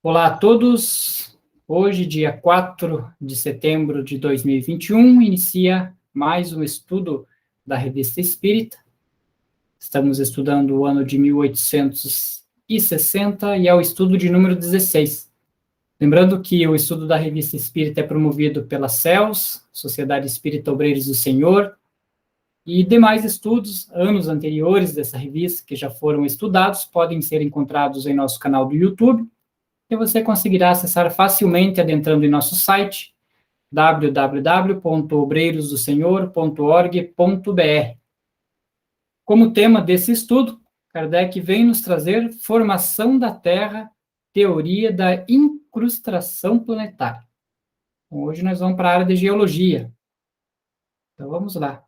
Olá a todos. Hoje, dia 4 de setembro de 2021, inicia mais um estudo da Revista Espírita. Estamos estudando o ano de 1860 e é o estudo de número 16. Lembrando que o estudo da Revista Espírita é promovido pela CELS, Sociedade Espírita Obreiros do Senhor, e demais estudos, anos anteriores dessa revista, que já foram estudados, podem ser encontrados em nosso canal do YouTube, e você conseguirá acessar facilmente adentrando em nosso site www.obreirosdosenhor.org.br. Como tema desse estudo, Kardec vem nos trazer formação da Terra, teoria da incrustação planetária. Hoje nós vamos para a área de geologia. Então vamos lá.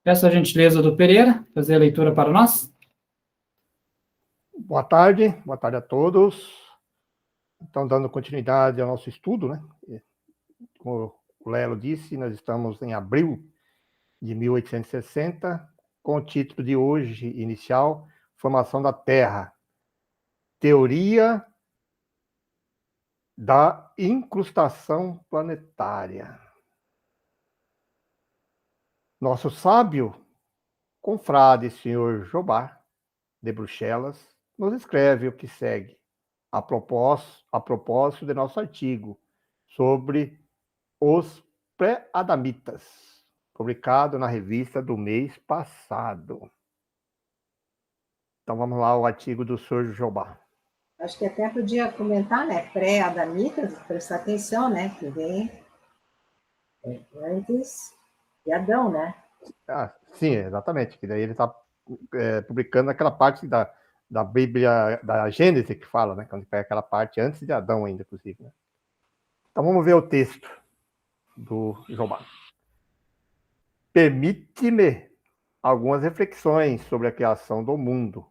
Peço a gentileza do Pereira fazer a leitura para nós. Boa tarde a todos. Então, dando continuidade ao nosso estudo, né? Como o Lelo disse, nós estamos em abril de 1860, com o título de hoje inicial, Formação da Terra, Teoria da Incrustação Planetária. Nosso sábio confrade, senhor Jobard, de Bruxelas, nos escreve o que segue, a propósito de nosso artigo sobre os pré-adamitas, publicado na revista do mês passado. Então vamos lá ao artigo do Sr. Jobard. Acho que até podia comentar, né? Pré-adamitas, prestar atenção, né? Que vem antes de Adão, né? Sim, exatamente. Que daí ele está publicando aquela parte da Bíblia, da Gênesis que fala, né? Quando pega aquela parte antes de Adão ainda, inclusive. Né? Então vamos ver o texto do Jobard. Permite-me algumas reflexões sobre a criação do mundo,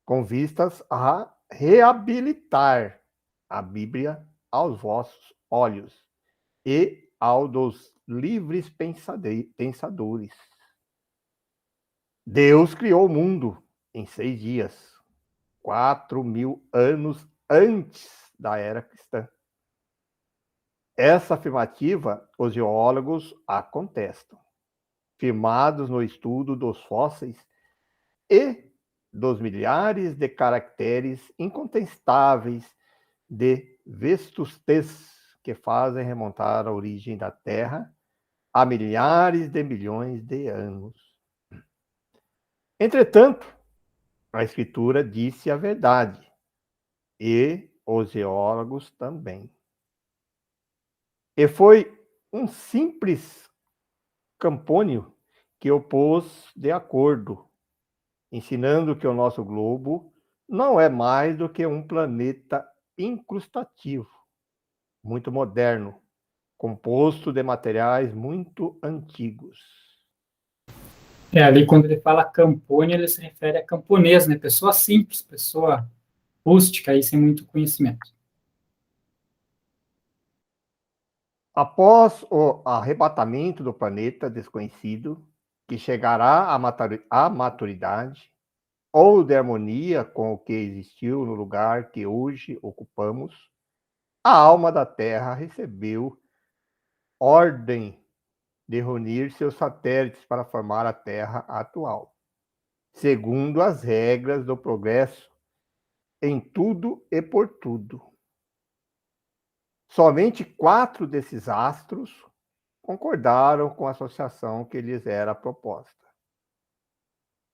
com vistas a reabilitar a Bíblia aos vossos olhos e ao dos livres pensadores. Deus criou o mundo em 6 dias, 4.000 anos antes da era cristã. Essa afirmativa os geólogos a contestam, firmados no estudo dos fósseis e dos milhares de caracteres incontestáveis de vetustes que fazem remontar a origem da Terra a milhares de milhões de anos. Entretanto, a Escritura disse a verdade, e os geólogos também. E foi um simples Campônio que o pôs de acordo, ensinando que o nosso globo não é mais do que um planeta incrustativo, muito moderno, composto de materiais muito antigos. Ali quando ele fala Campônio, ele se refere a camponês, né? Pessoa simples, pessoa rústica, aí, sem muito conhecimento. Após o arrebatamento do planeta desconhecido, que chegará à maturidade, ou de harmonia com o que existiu no lugar que hoje ocupamos, a alma da Terra recebeu ordem de reunir seus satélites para formar a Terra atual, segundo as regras do progresso em tudo e por tudo. Somente 4 desses astros concordaram com a associação que lhes era proposta.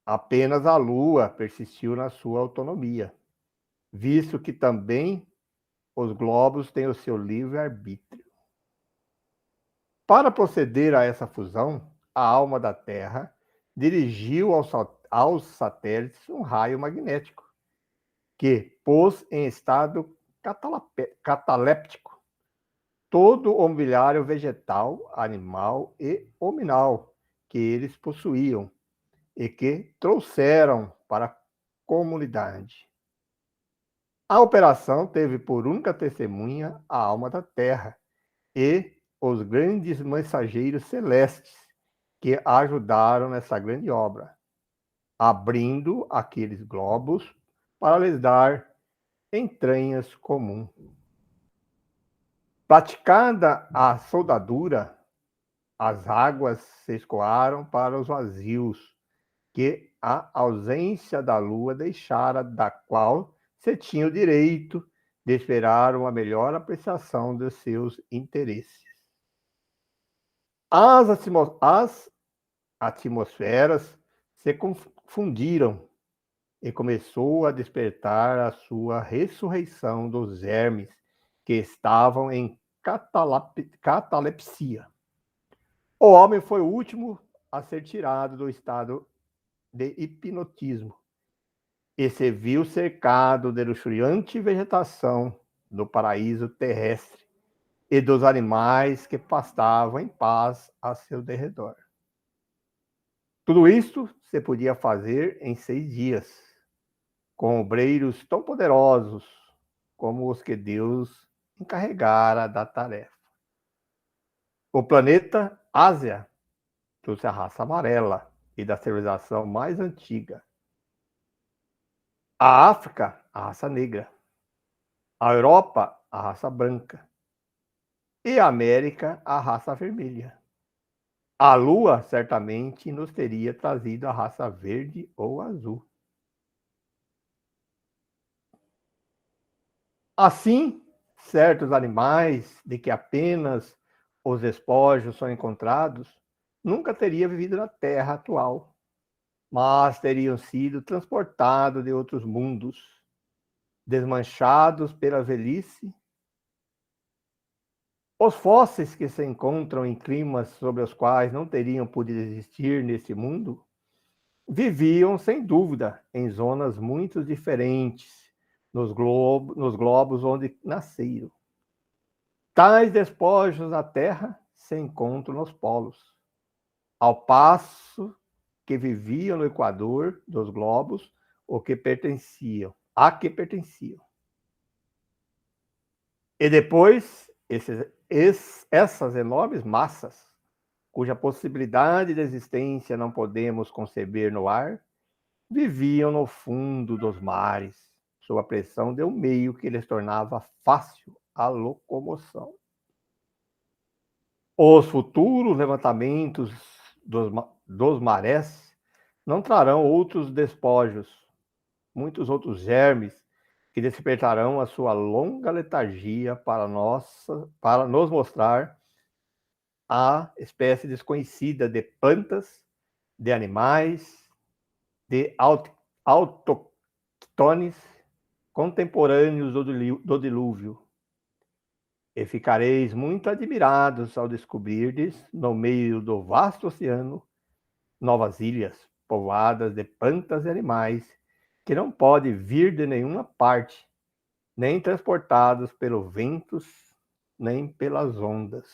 Apenas a Lua persistiu na sua autonomia, visto que também os globos têm o seu livre-arbítrio. Para proceder a essa fusão, a alma da Terra dirigiu aos satélites um raio magnético, que pôs em estado cataléptico todo o mobiliário vegetal, animal e hominal que eles possuíam e que trouxeram para a comunidade. A operação teve por única testemunha a alma da Terra e os grandes mensageiros celestes que ajudaram nessa grande obra, abrindo aqueles globos para lhes dar entranhas comum. Praticada a soldadura, as águas se escoaram para os vazios que a ausência da lua deixara, da qual se tinha o direito de esperar uma melhor apreciação de seus interesses. As atmosferas se confundiram e começou a despertar a sua ressurreição dos vermes que estavam em catalepsia. O homem foi o último a ser tirado do estado de hipnotismo e se viu cercado de luxuriante vegetação do paraíso terrestre e dos animais que pastavam em paz a seu derredor. Tudo isto se podia fazer em 6 dias, com obreiros tão poderosos como os que Deus encarregara da tarefa. O planeta Ásia trouxe a raça amarela e da civilização mais antiga. A África, a raça negra. A Europa, a raça branca. E a América, a raça vermelha. A Lua certamente nos teria trazido a raça verde ou azul. Assim, certos animais de que apenas os despojos são encontrados, nunca teriam vivido na Terra atual, mas teriam sido transportados de outros mundos, desmanchados pela velhice. Os fósseis que se encontram em climas sobre os quais não teriam podido existir nesse mundo, viviam, sem dúvida, em zonas muito diferentes, nos globos onde nasceram. Tais despojos da Terra se encontram nos polos, ao passo que viviam no Equador dos globos a que pertenciam. E depois, essas enormes massas, cuja possibilidade de existência não podemos conceber no ar, viviam no fundo dos mares, sob a pressão de um meio que lhes tornava fácil a locomoção. Os futuros levantamentos dos marés não trarão outros despojos, muitos outros germes que despertarão a sua longa letargia para nos mostrar a espécie desconhecida de plantas, de animais, de autóctones contemporâneos do dilúvio. E ficareis muito admirados ao descobrirdes, no meio do vasto oceano, novas ilhas, povoadas de plantas e animais, que não podem vir de nenhuma parte, nem transportados pelos ventos, nem pelas ondas.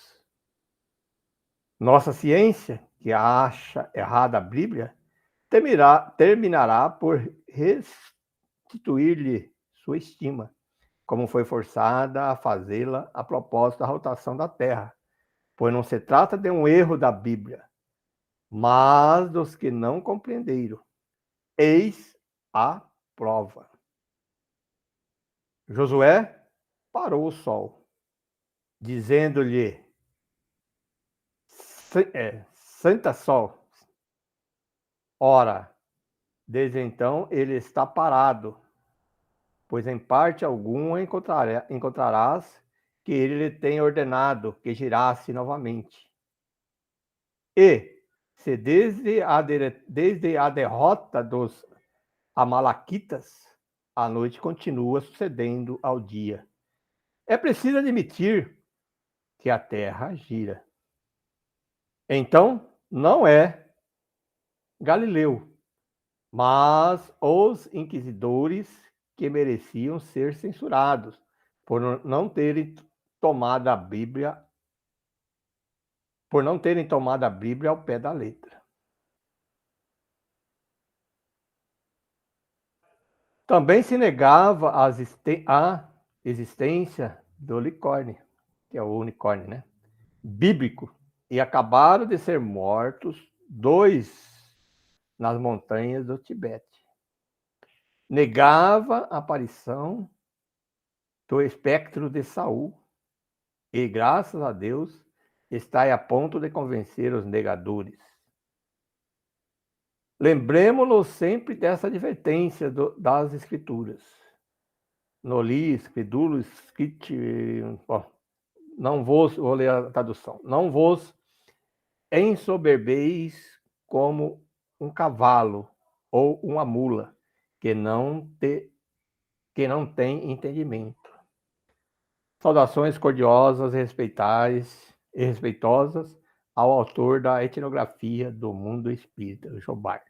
Nossa ciência, que acha errada a Bíblia, terminará por restituir-lhe sua estima, como foi forçada a fazê-la a propósito da rotação da Terra, pois não se trata de um erro da Bíblia, mas dos que não compreenderam. Eis a prova. Josué parou o sol, dizendo-lhe: Santa Sol. Ora, desde então ele está parado, pois em parte alguma encontrarás que ele lhe tem ordenado que girasse novamente. E, se desde a derrota dos Amalequitas, a noite continua sucedendo ao dia, é preciso admitir que a terra gira. Então, não é Galileu, mas os inquisidores que mereciam ser censurados por não terem tomado a Bíblia ao pé da letra. Também se negava a existência do unicórnio, que é o unicórnio, né? Bíblico, e acabaram de ser mortos 2 nas montanhas do Tibete. Negava a aparição do espectro de Saul, e, graças a Deus, está a ponto de convencer os negadores. Lembremos-nos sempre dessa advertência das Escrituras. Nolis, credulos, não vos, vou ler a tradução, não vos ensoberbeis como um cavalo ou uma mula, que não tem entendimento. Saudações cordiosas e respeitosas ao autor da etnografia do mundo espírita, Jobart.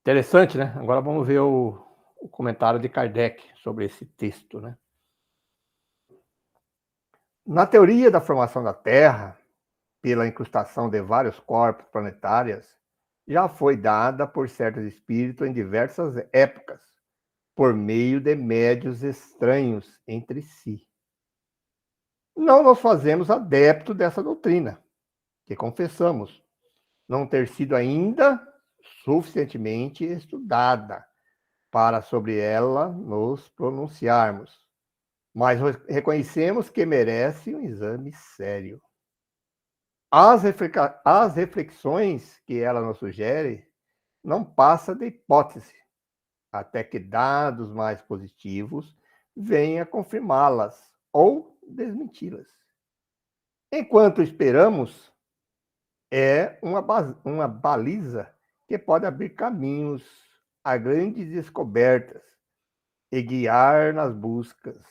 Interessante, né? Agora vamos ver o comentário de Kardec sobre esse texto, né? Na teoria da formação da Terra, pela incrustação de vários corpos planetários, já foi dada por certos espíritos em diversas épocas, por meio de médios estranhos entre si. Não nos fazemos adeptos dessa doutrina, que confessamos não ter sido ainda suficientemente estudada para sobre ela nos pronunciarmos, mas reconhecemos que merece um exame sério. As reflexões que ela nos sugere não passam de hipótese, até que dados mais positivos venham confirmá-las ou desmenti-las. Enquanto esperamos, é uma baliza que pode abrir caminhos a grandes descobertas e guiar nas buscas.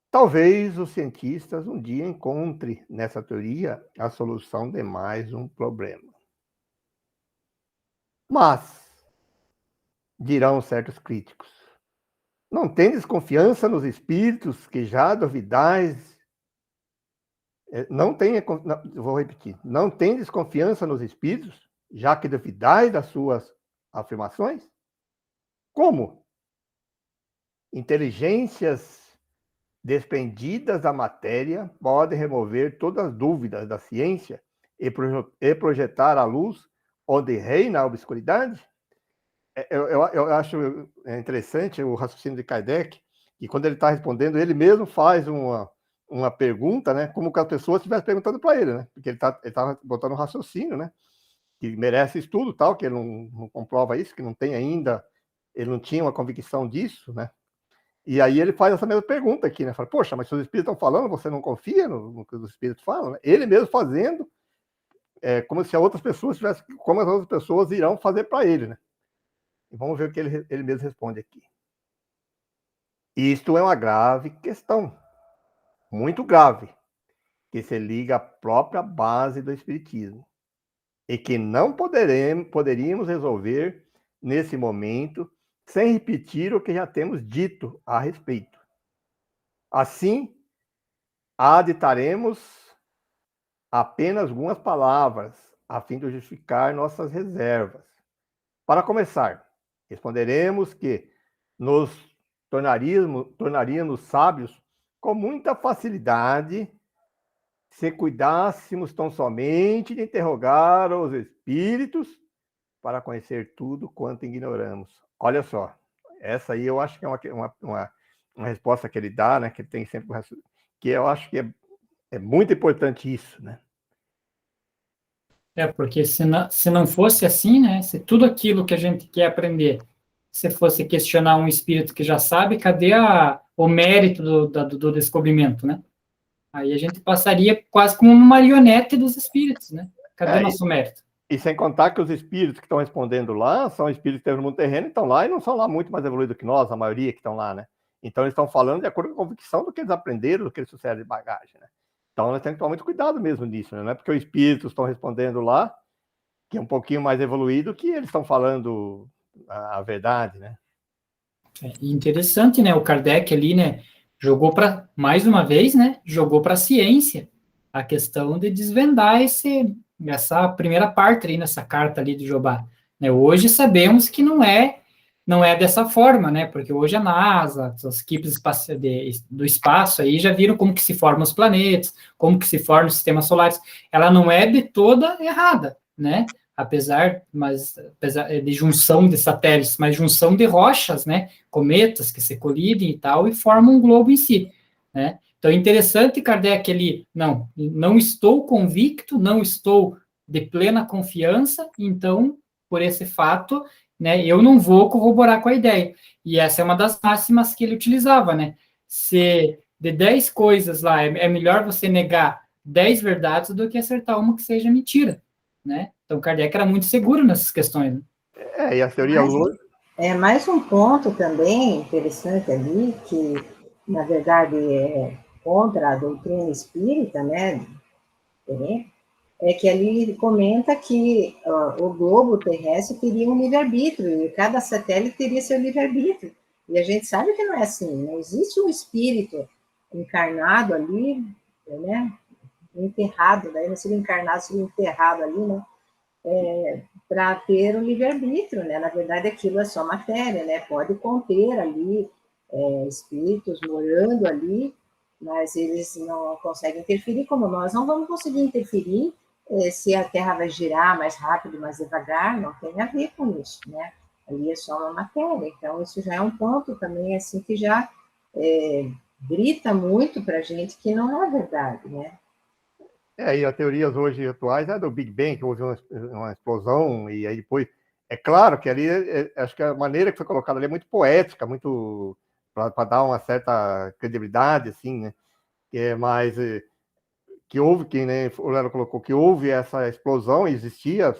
Talvez os cientistas um dia encontrem nessa teoria a solução de mais um problema. Mas, dirão certos críticos, não tendes confiança nos espíritos que já duvidais? Vou repetir. Não tendes confiança nos espíritos, já que duvidais das suas afirmações? Como? Inteligências desprendidas da matéria podem remover todas as dúvidas da ciência e projetar a luz onde reina a obscuridade? Eu acho interessante o raciocínio de Kardec, que quando ele está respondendo, ele mesmo faz uma pergunta, né, como que as pessoas estivessem perguntando para ele, né, porque ele tá botando um raciocínio, né, que merece estudo, tal, que ele não comprova isso, que não tem ainda, ele não tinha uma convicção disso, né, e aí ele faz essa mesma pergunta aqui, né, fala, poxa, mas se os espíritos estão falando, você não confia no que os espíritos falam, né? Ele mesmo fazendo, como se as outras pessoas como as outras pessoas irão fazer para ele, né. E vamos ver o que ele mesmo responde aqui. Isto é uma grave questão, muito grave, que se liga à própria base do Espiritismo, e que não poderíamos resolver nesse momento sem repetir o que já temos dito a respeito. Assim, aditaremos apenas algumas palavras, a fim de justificar nossas reservas. Para começar, responderemos que nos tornaríamos sábios com muita facilidade se cuidássemos tão somente de interrogar os espíritos para conhecer tudo quanto ignoramos. Olha só, essa aí eu acho que é uma resposta que ele dá, né, que tem sempre que eu acho que é muito importante isso, né? Porque se não fosse assim, né, se tudo aquilo que a gente quer aprender, se fosse questionar um espírito que já sabe, cadê o mérito do descobrimento, né? Aí a gente passaria quase como uma marionete dos espíritos, né? Cadê o nosso mérito? E sem contar que os espíritos que estão respondendo lá são espíritos que estão no mundo terreno, estão lá e não são lá muito mais evoluídos que nós, a maioria que estão lá, né? Então eles estão falando de acordo com a convicção do que eles aprenderam, do que eles trouxeram de bagagem, né? Então nós temos que tomar muito cuidado mesmo nisso, né? Não é porque os espíritos estão respondendo lá, que é um pouquinho mais evoluído, que eles estão falando a verdade, né? Interessante, né? O Kardec ali, né? Jogou mais uma vez, né? Jogou para a ciência a questão de desvendar essa primeira parte aí nessa carta ali de Jobá. Né? Hoje sabemos que não é dessa forma, né? Porque hoje a NASA, as equipes do espaço aí já viram como que se formam os planetas, como que se formam os sistemas solares. Ela não é de toda errada, né? apesar de junção de satélites, mas junção de rochas, né, cometas que se colidem e tal, e formam um globo em si, né. Então, é interessante, Kardec, ele, não estou convicto, não estou de plena confiança, então, por esse fato, né, eu não vou corroborar com a ideia. E essa é uma das máximas que ele utilizava, né, se de 10 coisas lá, é melhor você negar 10 verdades do que acertar uma que seja mentira, né? Então, Kardec era muito seguro nessas questões. Né? E a teoria lógica... Mais um ponto também interessante ali, que, na verdade, é contra a doutrina espírita, né? É que ali ele comenta que o globo terrestre teria um livre-arbítrio, e cada satélite teria seu livre-arbítrio. E a gente sabe que não é assim, não existe um espírito encarnado ali, né? Enterrado, daí não seria encarnado, seria enterrado ali, né? Para ter um livre-arbítrio, né? Na verdade, aquilo é só matéria, né? Pode conter ali espíritos morando ali, mas eles não conseguem interferir, como nós não vamos conseguir interferir se a Terra vai girar mais rápido, mais devagar, não tem a ver com isso, né? Ali é só uma matéria, então isso já é um ponto também, assim, que já grita muito para a gente que não é verdade, né? E as teorias hoje atuais é do Big Bang, que houve uma explosão, e aí depois... É claro que ali, acho que a maneira que foi colocada ali é muito poética, muito para dar uma certa credibilidade, assim, né? Mas que houve, que nem o Lero colocou, que houve essa explosão, existia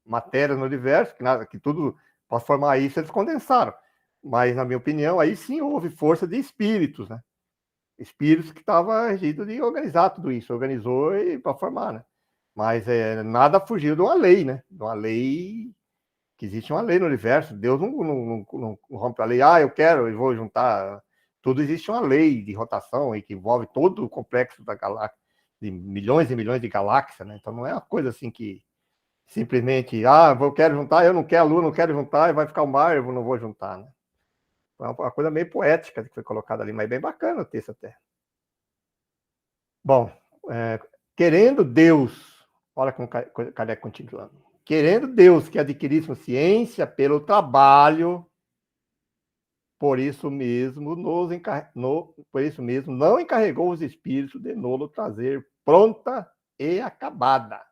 matéria no universo, que tudo, para formar isso, eles condensaram. Mas, na minha opinião, aí sim houve força de espíritos, né? Espíritos que estavam regidos de organizar tudo isso, organizou para formar, né? Mas nada fugiu de uma lei, né? De uma lei, que existe uma lei no universo. Deus não rompe a lei, eu vou juntar. Tudo existe uma lei de rotação e que envolve todo o complexo da galáxia, de milhões e milhões de galáxias, né? Então não é uma coisa assim que simplesmente, eu quero juntar, eu não quero a Lua, não quero juntar, e vai ficar o mar, eu não vou juntar, né? É uma coisa meio poética que foi colocada ali, mas bem bacana o texto até. Bom, querendo Deus, olha como Kardec continuando, querendo Deus que adquiríssemos ciência pelo trabalho, por isso mesmo não encarregou os espíritos de nolo trazer pronta e acabada,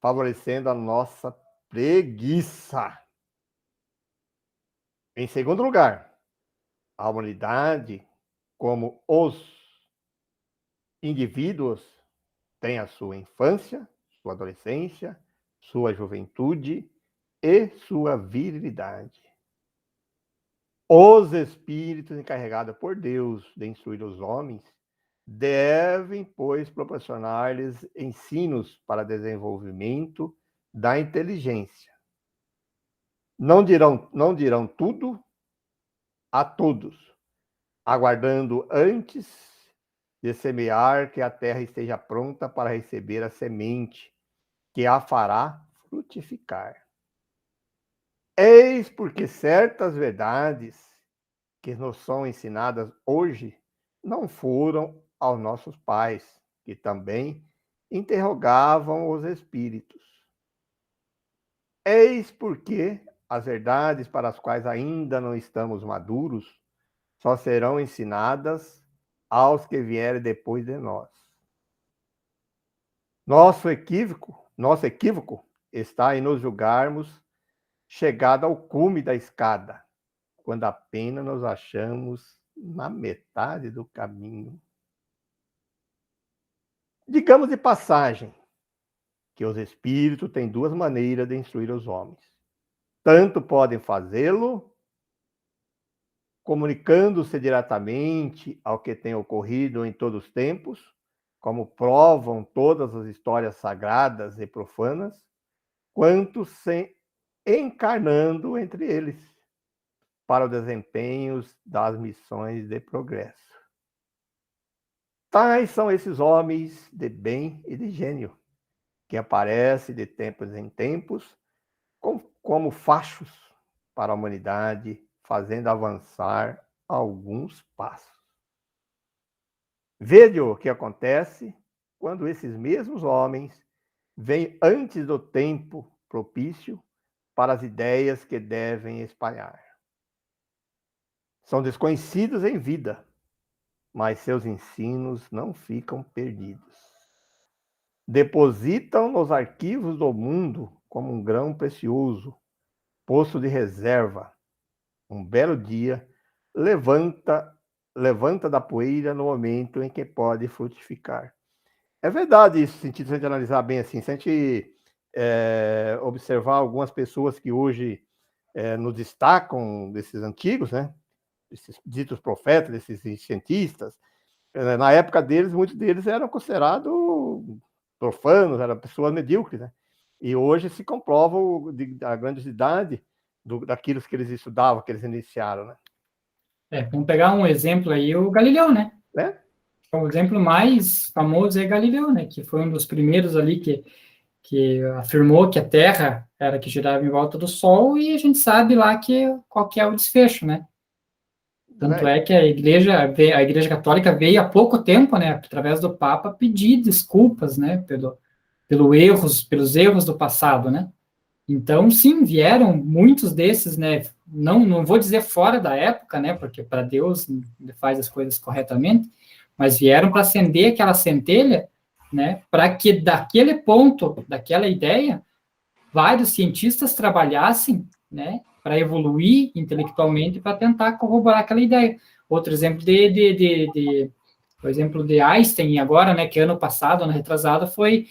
favorecendo a nossa preguiça. Em segundo lugar, a humanidade, como os indivíduos, tem a sua infância, sua adolescência, sua juventude e sua virilidade. Os espíritos encarregados por Deus de instruir os homens devem, pois, proporcionar-lhes ensinos para desenvolvimento da inteligência. Não dirão tudo a todos, aguardando antes de semear que a terra esteja pronta para receber a semente que a fará frutificar. Eis porque certas verdades que nos são ensinadas hoje não foram aos nossos pais, que também interrogavam os espíritos. Eis porque as verdades para as quais ainda não estamos maduros só serão ensinadas aos que vierem depois de nós. Nosso equívoco está em nos julgarmos chegado ao cume da escada, quando apenas nos achamos na metade do caminho. Digamos de passagem que os espíritos têm duas maneiras de instruir os homens. Tanto podem fazê-lo comunicando-se diretamente ao que tem ocorrido em todos os tempos, como provam todas as histórias sagradas e profanas, quanto se encarnando entre eles para o desempenho das missões de progresso. Tais são esses homens de bem e de gênio, que aparecem de tempos em tempos como fachos para a humanidade, fazendo avançar alguns passos. Vede o que acontece quando esses mesmos homens vem antes do tempo propício para as ideias que devem espalhar. São desconhecidos em vida, mas seus ensinos não ficam perdidos. Depositam nos arquivos do mundo como um grão precioso, posto de reserva. Um belo dia, levanta da poeira no momento em que pode frutificar. É verdade isso, se a gente analisar bem assim, se a gente observar algumas pessoas que hoje nos destacam desses antigos, né? Esses ditos profetas, desses cientistas, na época deles, muitos deles eram considerados profanos, eram pessoas medíocres, né? E hoje se comprova a grandiosidade daquilo que eles estudavam, que eles iniciaram, né? Vamos pegar um exemplo aí, o Galileu, né? Né? O exemplo mais famoso é Galileu, né? Que foi um dos primeiros ali que afirmou que a Terra era que girava em volta do Sol, e a gente sabe lá qual que é o desfecho, né? Tanto é que a Igreja Católica veio há pouco tempo, né, através do Papa, pedir desculpas, né, pelos erros do passado, né? Então, sim, vieram muitos desses, né, não vou dizer fora da época, né, porque para Deus ele faz as coisas corretamente, mas vieram para acender aquela centelha, né, para que daquele ponto, daquela ideia, vários cientistas trabalhassem, né, para evoluir intelectualmente, para tentar corroborar aquela ideia. Outro exemplo por exemplo, de Einstein agora, né, que ano passado, ano retrasado, foi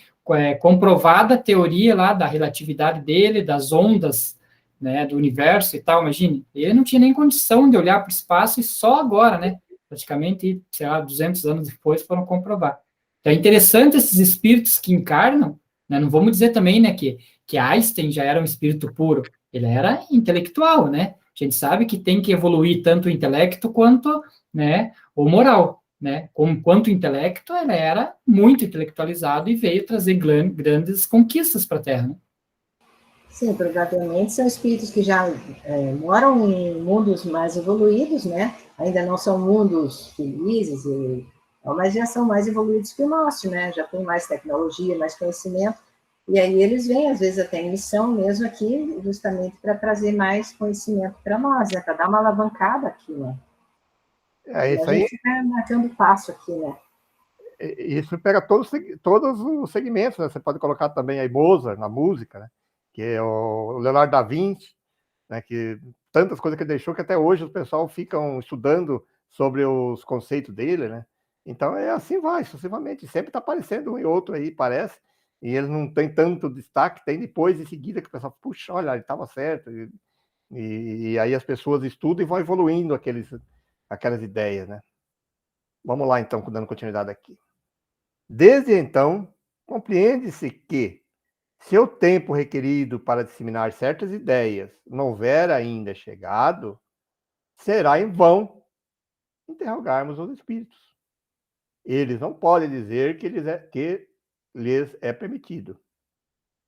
comprovada a teoria lá da relatividade dele, das ondas, né, do universo e tal. Imagine, ele não tinha nem condição de olhar para o espaço, e só agora, né, praticamente, sei lá, 200 anos depois, foram comprovar. Então, é interessante esses espíritos que encarnam, né, não vamos dizer também, né, que Einstein já era um espírito puro, ele era intelectual, né? A gente sabe que tem que evoluir tanto o intelecto quanto, né, o moral, né? Quanto o intelecto, ele era muito intelectualizado e veio trazer grandes conquistas para a Terra, né? Sim, provavelmente são espíritos que já moram em mundos mais evoluídos, né? Ainda não são mundos felizes, mas já são mais evoluídos que o nosso, né? Já tem mais tecnologia, mais conhecimento. E aí eles vêm, às vezes, até em missão mesmo aqui, justamente para trazer mais conhecimento para nós, né? Para dar uma alavancada aqui, né? É E a isso aí. gente fica marcando passo aqui, né? Isso pega todos os segmentos, né? Você pode colocar também aí Mozart na música, né? Que é o Leonardo da Vinci, né? Que tantas coisas que ele deixou que até hoje o pessoal ficam estudando sobre os conceitos dele, né? Então é assim, vai sucessivamente, sempre está aparecendo um e outro aí, parece, e ele não tem tanto destaque, tem depois em seguida que o pessoal, puxa, olha, ele estava certo, e aí as pessoas estudam e vão evoluindo aquelas ideias, né? Vamos lá então, dando continuidade aqui. Desde então, compreende-se que, se o tempo requerido para disseminar certas ideias não houver ainda chegado, será em vão interrogarmos os espíritos. Eles não podem dizer que lhes é permitido.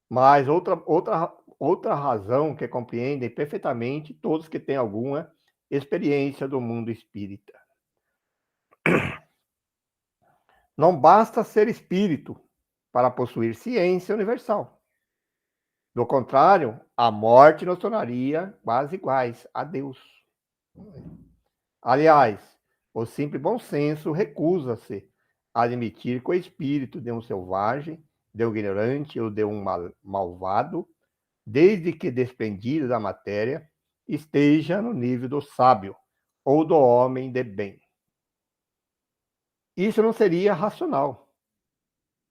Mas outra razão que compreendem perfeitamente todos que têm alguma experiência do mundo espírita. Não basta ser espírito para possuir ciência universal. Do contrário, a morte nos tornaria quase iguais a Deus. Aliás, o simples bom senso recusa-se a admitir que o espírito de um selvagem, de um ignorante ou de um malvado, desde que desprendido da matéria, esteja no nível do sábio ou do homem de bem. Isso não seria racional.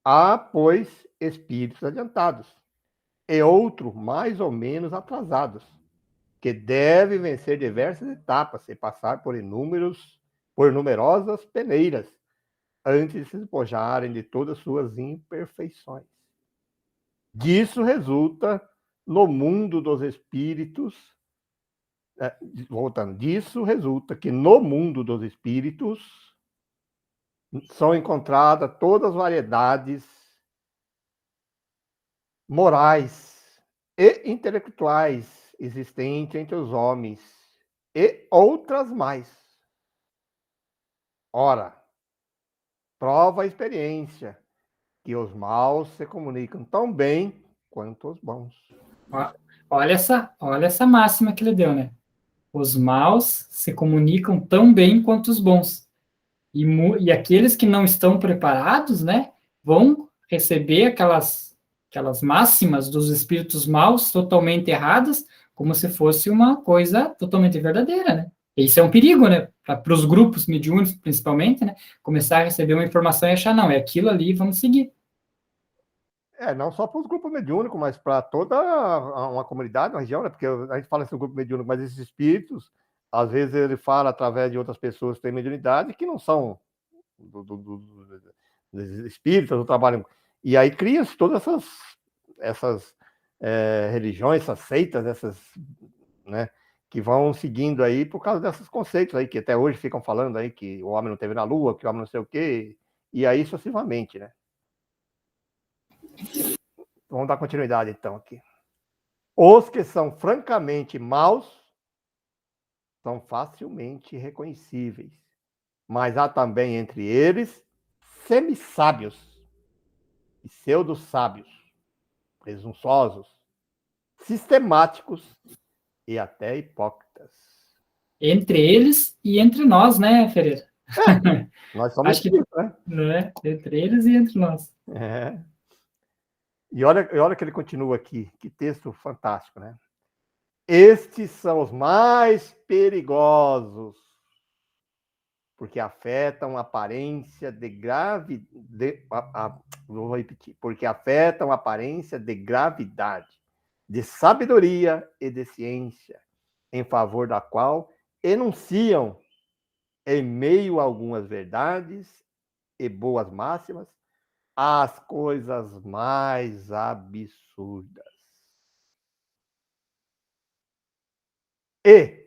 Há, pois, espíritos adiantados e outros mais ou menos atrasados, que devem vencer diversas etapas e passar por numerosas peneiras antes de se despojarem de todas suas imperfeições. Disso resulta no mundo dos espíritos, disso resulta que no mundo dos espíritos são encontradas todas as variedades morais e intelectuais existentes entre os homens e outras mais. Ora, prova a experiência que os maus se comunicam tão bem quanto os bons. Olha essa máxima que ele deu, né? Os maus se comunicam tão bem quanto os bons. E aqueles que não estão preparados, né, vão receber aquelas máximas dos espíritos maus totalmente erradas, como se fosse uma coisa totalmente verdadeira, né? Isso é um perigo, né? Para os grupos mediúnicos, principalmente, né? Começar a receber uma informação e achar, não, é aquilo ali, vamos seguir. Não só para os grupos mediúnicos, mas para toda uma comunidade, uma região, né? Porque a gente fala assim, grupo mediúnico, mas esses espíritos, às vezes ele fala através de outras pessoas que têm mediunidade, que não são dos espíritas, do trabalho. E aí cria-se todas essas religiões, essas seitas, né, que vão seguindo aí por causa desses conceitos aí, que até hoje ficam falando aí que o homem não esteve na Lua, que o homem não sei o quê, e aí sucessivamente, né? Vamos dar continuidade, então, aqui. Os que são francamente maus são facilmente reconhecíveis, mas há também entre eles semi-sábios e pseudo-sábios, presunçosos, sistemáticos e até hipócritas. Entre eles e entre nós, né, Ferreira? Nós somos Acho que, né? Entre eles e entre nós. E olha que ele continua aqui, que texto fantástico, né? Estes são os mais perigosos, porque afetam a aparência de vou repetir, porque afetam a aparência de gravidade, de sabedoria e de ciência, em favor da qual enunciam, em meio a algumas verdades e boas máximas, as coisas mais absurdas. E,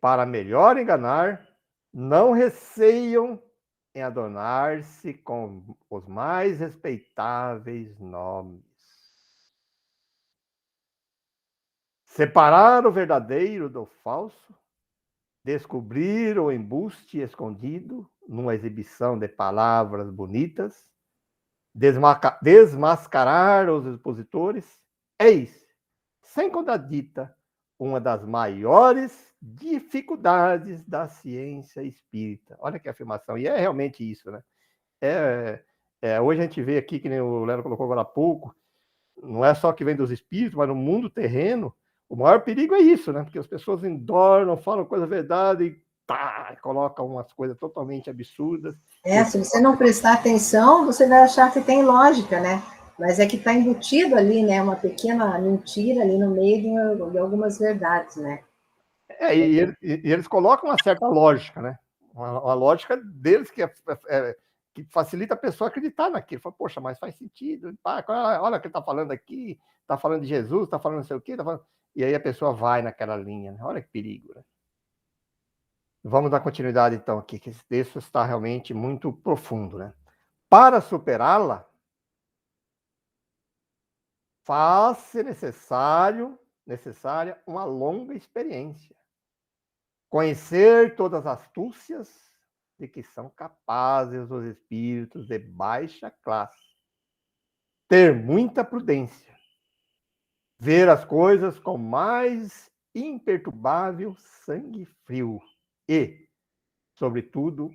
para melhor enganar, não receiam em adornar-se com os mais respeitáveis nomes. Separar o verdadeiro do falso, descobrir o embuste escondido numa exibição de palavras bonitas, desmascarar os expositores, eis, sem contradita, uma das maiores dificuldades da ciência espírita. Olha que afirmação, e é realmente isso, né? Hoje a gente vê aqui, que nem o Leno colocou agora há pouco, não é só que vem dos espíritos, mas no mundo terreno, o maior perigo é isso, né? Porque as pessoas endornam, falam coisa verdade e colocam umas coisas totalmente absurdas. Se você não prestar atenção, você vai achar que tem lógica, né? Mas é que está embutido ali, né? Uma pequena mentira ali no meio de algumas verdades, né? E eles colocam uma certa lógica, né? Uma lógica deles que facilita a pessoa acreditar naquilo. Fala, poxa, mas faz sentido. Olha o que ele está falando aqui, está falando de Jesus, está falando não sei o quê, e aí a pessoa vai naquela linha. Né? Olha que perigo. Né? Vamos dar continuidade, então, aqui, que esse texto está realmente muito profundo. Né? Para superá-la, faz-se necessária uma longa experiência. Conhecer todas as astúcias de que são capazes os espíritos de baixa classe. Ter muita prudência. Ver as coisas com mais imperturbável sangue frio. E, sobretudo,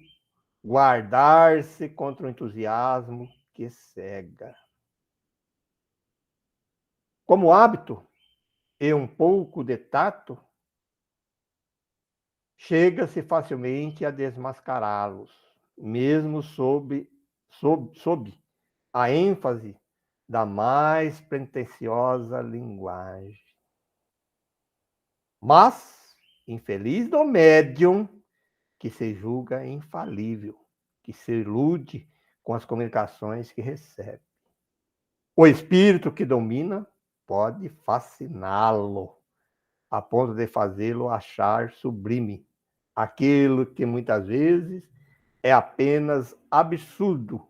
guardar-se contra o entusiasmo que cega. Como hábito e um pouco de tato, chega-se facilmente a desmascará-los, mesmo sob a ênfase da mais pretensiosa linguagem. Mas, infeliz do médium que se julga infalível, que se ilude com as comunicações que recebe. O espírito que domina pode fasciná-lo, a ponto de fazê-lo achar sublime aquilo que muitas vezes é apenas absurdo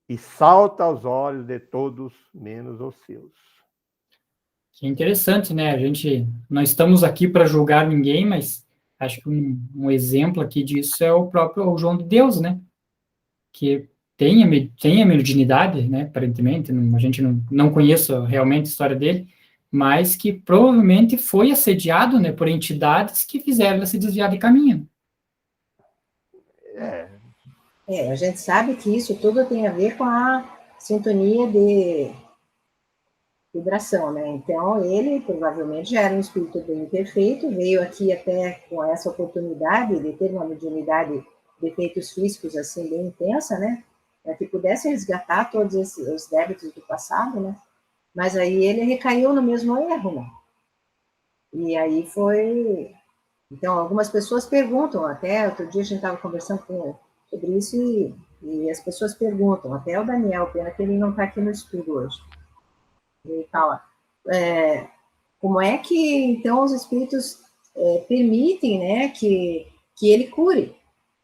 e salta aos olhos de todos, menos os seus. Que interessante, né? Não estamos aqui para julgar ninguém, mas acho que um exemplo aqui disso é o próprio João de Deus, né? Que tem a mediunidade, né, aparentemente, a gente não conhece realmente a história dele, mas que provavelmente foi assediado, né, por entidades que fizeram ele se desviar de caminho. A gente sabe que isso tudo tem a ver com a sintonia de vibração, né? Então, ele provavelmente já era um espírito bem perfeito, veio aqui até com essa oportunidade de ter uma mediunidade de efeitos físicos assim bem intensa, né? Para que pudesse resgatar todos os débitos do passado, né? Mas aí ele recaiu no mesmo erro, né? E aí foi. Então, algumas pessoas perguntam, até outro dia a gente estava conversando sobre isso e as pessoas perguntam, até o Daniel, pena que ele não está aqui no estudo hoje. Ele fala, como é que, então, os espíritos permitem, né, que ele cure?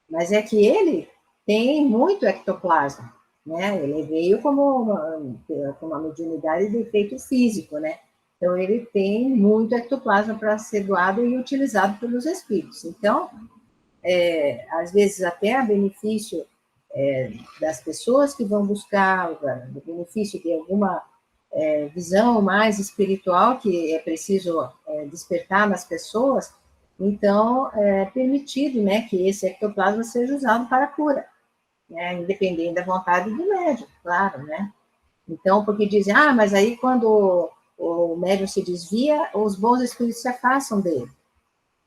Mas é que ele tem muito ectoplasma, né? Ele veio como uma mediunidade de efeito físico, né? Então, ele tem muito ectoplasma para ser doado e utilizado pelos espíritos. Então, às vezes, até a benefício das pessoas que vão buscar o benefício de alguma visão mais espiritual que é preciso despertar nas pessoas, então é permitido, né, que esse ectoplasma seja usado para a cura, né, independente da vontade do médium, claro, né. Então, porque dizem, mas aí quando o médium se desvia, os bons espíritos se afastam dele.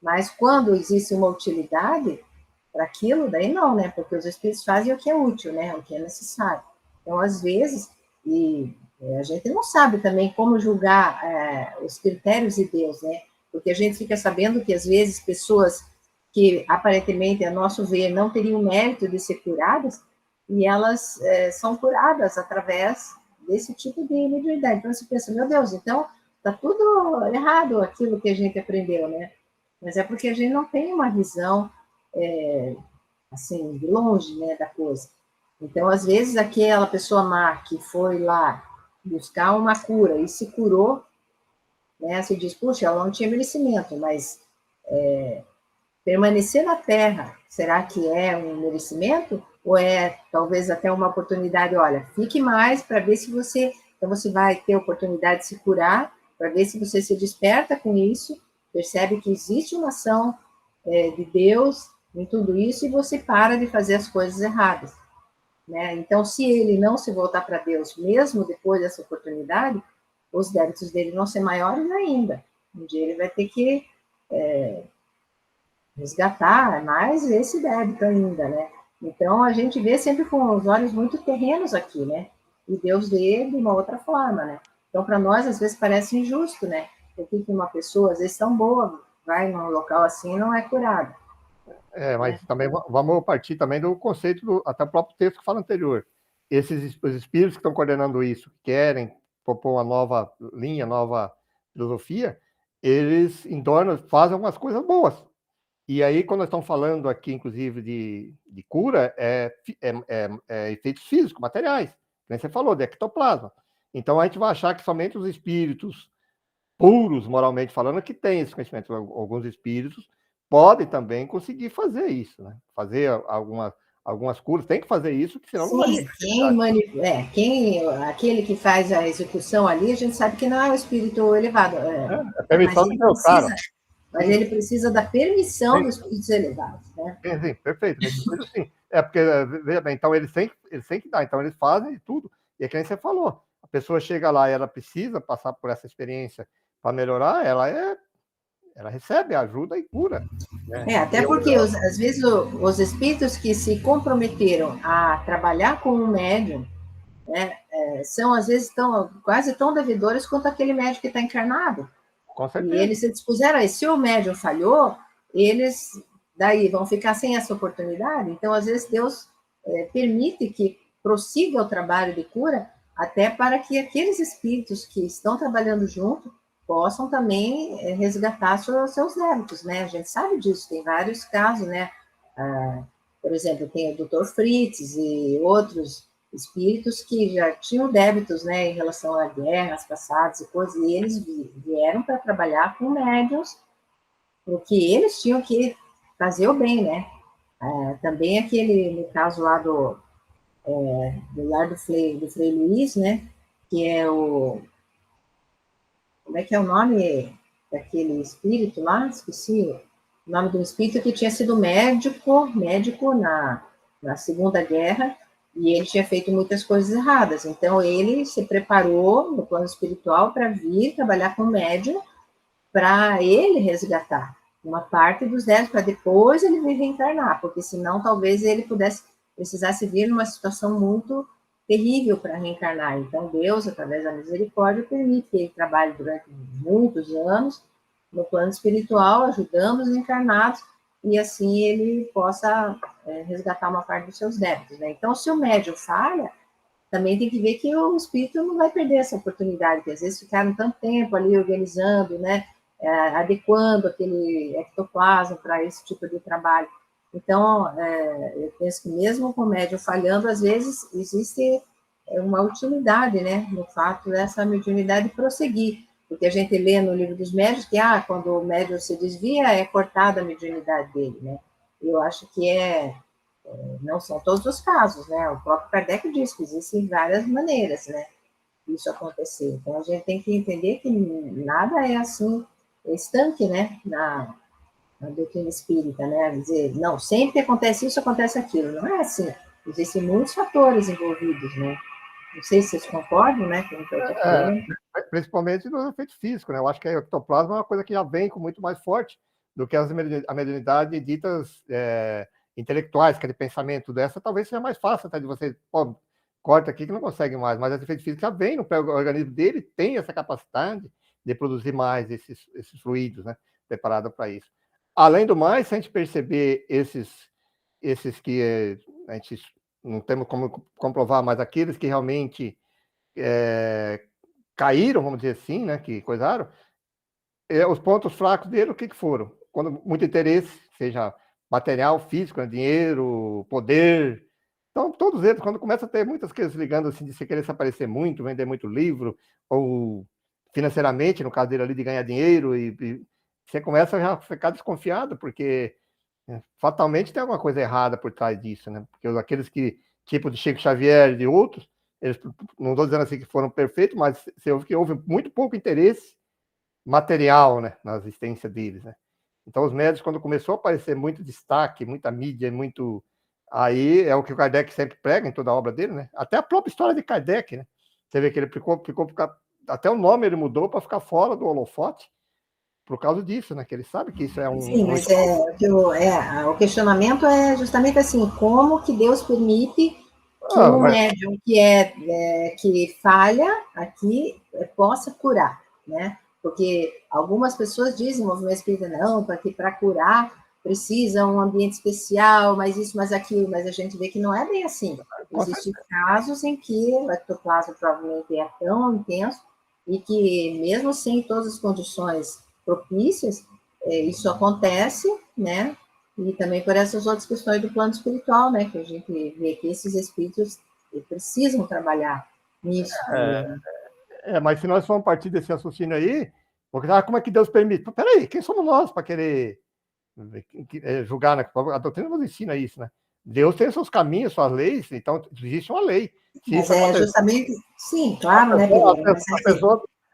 Mas quando existe uma utilidade para aquilo, daí não, né, porque os espíritos fazem o que é útil, né, o que é necessário. Então, às vezes, a gente não sabe também como julgar os critérios de Deus, né? Porque a gente fica sabendo que, às vezes, pessoas que, aparentemente, a nosso ver, não teriam mérito de ser curadas, e elas são curadas através desse tipo de mediunidade. Então, você pensa, meu Deus, então, está tudo errado aquilo que a gente aprendeu, né? Mas é porque a gente não tem uma visão, assim, de longe, né, da coisa. Então, às vezes, aquela pessoa má que foi lá buscar uma cura e se curou, né, se diz, puxa, ela não tinha merecimento, mas permanecer na Terra, será que é um merecimento? Ou é, talvez, até uma oportunidade, olha, fique mais para ver se você... Então, você vai ter a oportunidade de se curar, para ver se você se desperta com isso, percebe que existe uma ação de Deus em tudo isso e você para de fazer as coisas erradas. Né? Então, se ele não se voltar para Deus, mesmo depois dessa oportunidade, os débitos dele vão ser maiores ainda. Um dia ele vai ter que resgatar mais esse débito ainda, né? Então, a gente vê sempre com os olhos muito terrenos aqui, né? E Deus vê de uma outra forma, né? Então, para nós, às vezes, parece injusto, né? Porque uma pessoa, às vezes, tão boa, vai num local assim e não é curada. Mas também vamos partir também do conceito, até o próprio texto que fala anterior. Os espíritos que estão coordenando isso, querem propor uma nova linha, nova filosofia, eles fazem algumas coisas boas. E aí, quando nós estamos falando aqui, inclusive, de cura, efeitos físicos, materiais, como você falou, de ectoplasma. Então, a gente vai achar que somente os espíritos puros, moralmente falando, que têm esse conhecimento. Alguns espíritos podem também conseguir fazer isso, né? Fazer algumas curas, tem que fazer isso, que senão não vai ter aquele que faz a execução ali, a gente sabe que não é o espírito elevado. A permissão do meu cara. Mas ele precisa da permissão dos espíritos elevados, né? Sim, perfeito. Sim. Porque, veja bem, então eles têm que dar, então eles fazem tudo. E é que nem você falou, a pessoa chega lá e ela precisa passar por essa experiência para melhorar, ela recebe ajuda e cura. Né? Até porque, às vezes, os espíritos que se comprometeram a trabalhar com um médium, né, são, às vezes, quase tão devedores quanto aquele médium que está encarnado. Com certeza. E eles se dispuseram aí, se o médium falhou, eles daí vão ficar sem essa oportunidade. Então, às vezes, Deus permite que prossiga o trabalho de cura, até para que aqueles espíritos que estão trabalhando junto possam também resgatar seus débitos, né? A gente sabe disso, tem vários casos, né? Por exemplo, tem o Dr. Fritz e outros espíritos que já tinham débitos, né, em relação a guerras passadas e coisas, e eles vieram para trabalhar com médiuns, porque eles tinham que fazer o bem, né? Também no caso lá do lar do Frei Luiz, né? Que é o... Como é que é o nome daquele espírito lá? Esqueci o nome do espírito que tinha sido médico na Segunda Guerra, e ele tinha feito muitas coisas erradas. Então, ele se preparou no plano espiritual para vir trabalhar com médium, para ele resgatar uma parte dos débitos, para depois ele vir reencarnar, porque senão talvez ele precisasse vir numa situação muito terrível para reencarnar. Então, Deus, através da misericórdia, permite que ele trabalhe durante muitos anos no plano espiritual, ajudando os encarnados, e assim ele possa resgatar uma parte dos seus débitos, né? Então, se o médium falha, também tem que ver que o espírito não vai perder essa oportunidade, porque às vezes ficaram tanto tempo ali organizando, né, adequando aquele ectoplasma para esse tipo de trabalho. Então, eu penso que mesmo com o médium falhando, às vezes existe uma utilidade, né, no fato dessa mediunidade prosseguir, porque a gente lê no livro dos médiuns que, quando o médium se desvia, é cortada a mediunidade dele, né. Eu acho que não são todos os casos, né, o próprio Kardec diz que existem várias maneiras, né, isso acontecer. Então, a gente tem que entender que nada é assim estanque, né, na doutrina espírita, né, dizer, não, sempre acontece isso, acontece aquilo. Não é assim. Existem muitos fatores envolvidos, né. Não sei se vocês concordam, né, com o que eu estou falando. Principalmente nos efeitos físicos, né? Eu acho que a ectoplasma é uma coisa que já vem com muito mais forte do que a mediunidade ditas intelectuais, que é de pensamento dessa, talvez seja mais fácil até de você, corta aqui que não consegue mais, mas os efeitos físicos já vem no organismo dele, tem essa capacidade de produzir mais esses fluidos, né? Preparado para isso. Além do mais, se a gente perceber esses que a gente não temos como comprovar, mas aqueles que realmente caíram, vamos dizer assim, né, que coisaram, os pontos fracos dele, o que foram? Quando muito interesse, seja material, físico, né, dinheiro, poder. Então, todos eles, quando começa a ter muitas coisas ligando assim, de se querer se aparecer muito, vender muito livro, ou financeiramente, no caso dele ali, de ganhar dinheiro, e você começa a ficar desconfiado, porque fatalmente tem alguma coisa errada por trás disso, né? Porque aqueles que, tipo de Chico Xavier e de outros, eles, não estou dizendo assim que foram perfeitos, mas você ouve que houve muito pouco interesse material, né, na existência deles, né? Então, os médios, quando começou a aparecer muito destaque, muita mídia, muito... Aí é o que o Kardec sempre prega em toda a obra dele, né? Até a própria história de Kardec, né? Você vê que ele ficou até o nome ele mudou para ficar fora do holofote por causa disso, né? Que ele sabe que isso é Sim, mas o questionamento é justamente assim, como que Deus permite que um médium que falha aqui possa curar, né? Porque algumas pessoas dizem, o movimento espírita, não, porque para curar precisa um ambiente especial, mas isso, mas aquilo, mas a gente vê que não é bem assim. Existem casos em que o ectoplasma provavelmente é tão intenso e que, mesmo sem todas as condições propícias, isso acontece, né? E também por essas outras questões do plano espiritual, né? Que a gente vê que esses espíritos precisam trabalhar nisso. Mas se nós formos partir desse raciocínio aí, porque como é que Deus permite? Peraí, quem somos nós para querer julgar? Né? A doutrina nos ensina isso, né? Deus tem seus caminhos, suas leis, então existe uma lei. Se mas justamente, sim, claro, né,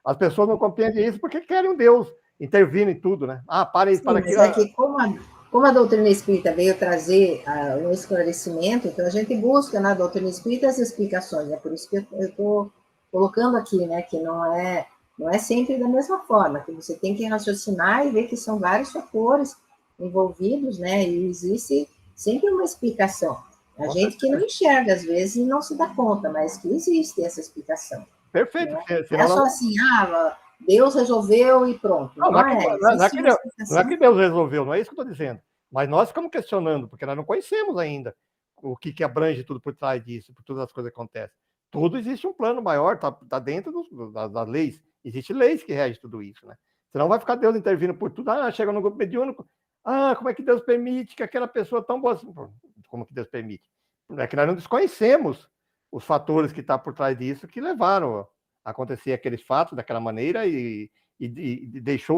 as pessoas não compreendem isso porque querem um Deus intervindo em tudo, né? Para aqui. Mas é que como a doutrina espírita veio trazer um esclarecimento, então a gente busca na doutrina espírita as explicações, é por isso que eu estou colocando aqui, né, que não é sempre da mesma forma, que você tem que raciocinar e ver que são vários fatores envolvidos, né, e existe sempre uma explicação. A gente que não enxerga, às vezes, e não se dá conta, mas que existe essa explicação. Perfeito. Né? Não é só assim, Deus resolveu e pronto. Não é que Deus resolveu, não é isso que eu estou dizendo. Mas nós ficamos questionando, porque nós não conhecemos ainda o que abrange tudo por trás disso, por todas as coisas que acontecem. Tudo existe um plano maior, está dentro das leis. Existem leis que regem tudo isso, né? Senão vai ficar Deus intervindo por tudo. Chega no grupo mediúnico, como é que Deus permite que aquela pessoa tão boa assim? Como que Deus permite? É que nós não desconhecemos os fatores que estão por trás disso que levaram a acontecer aqueles fatos daquela maneira e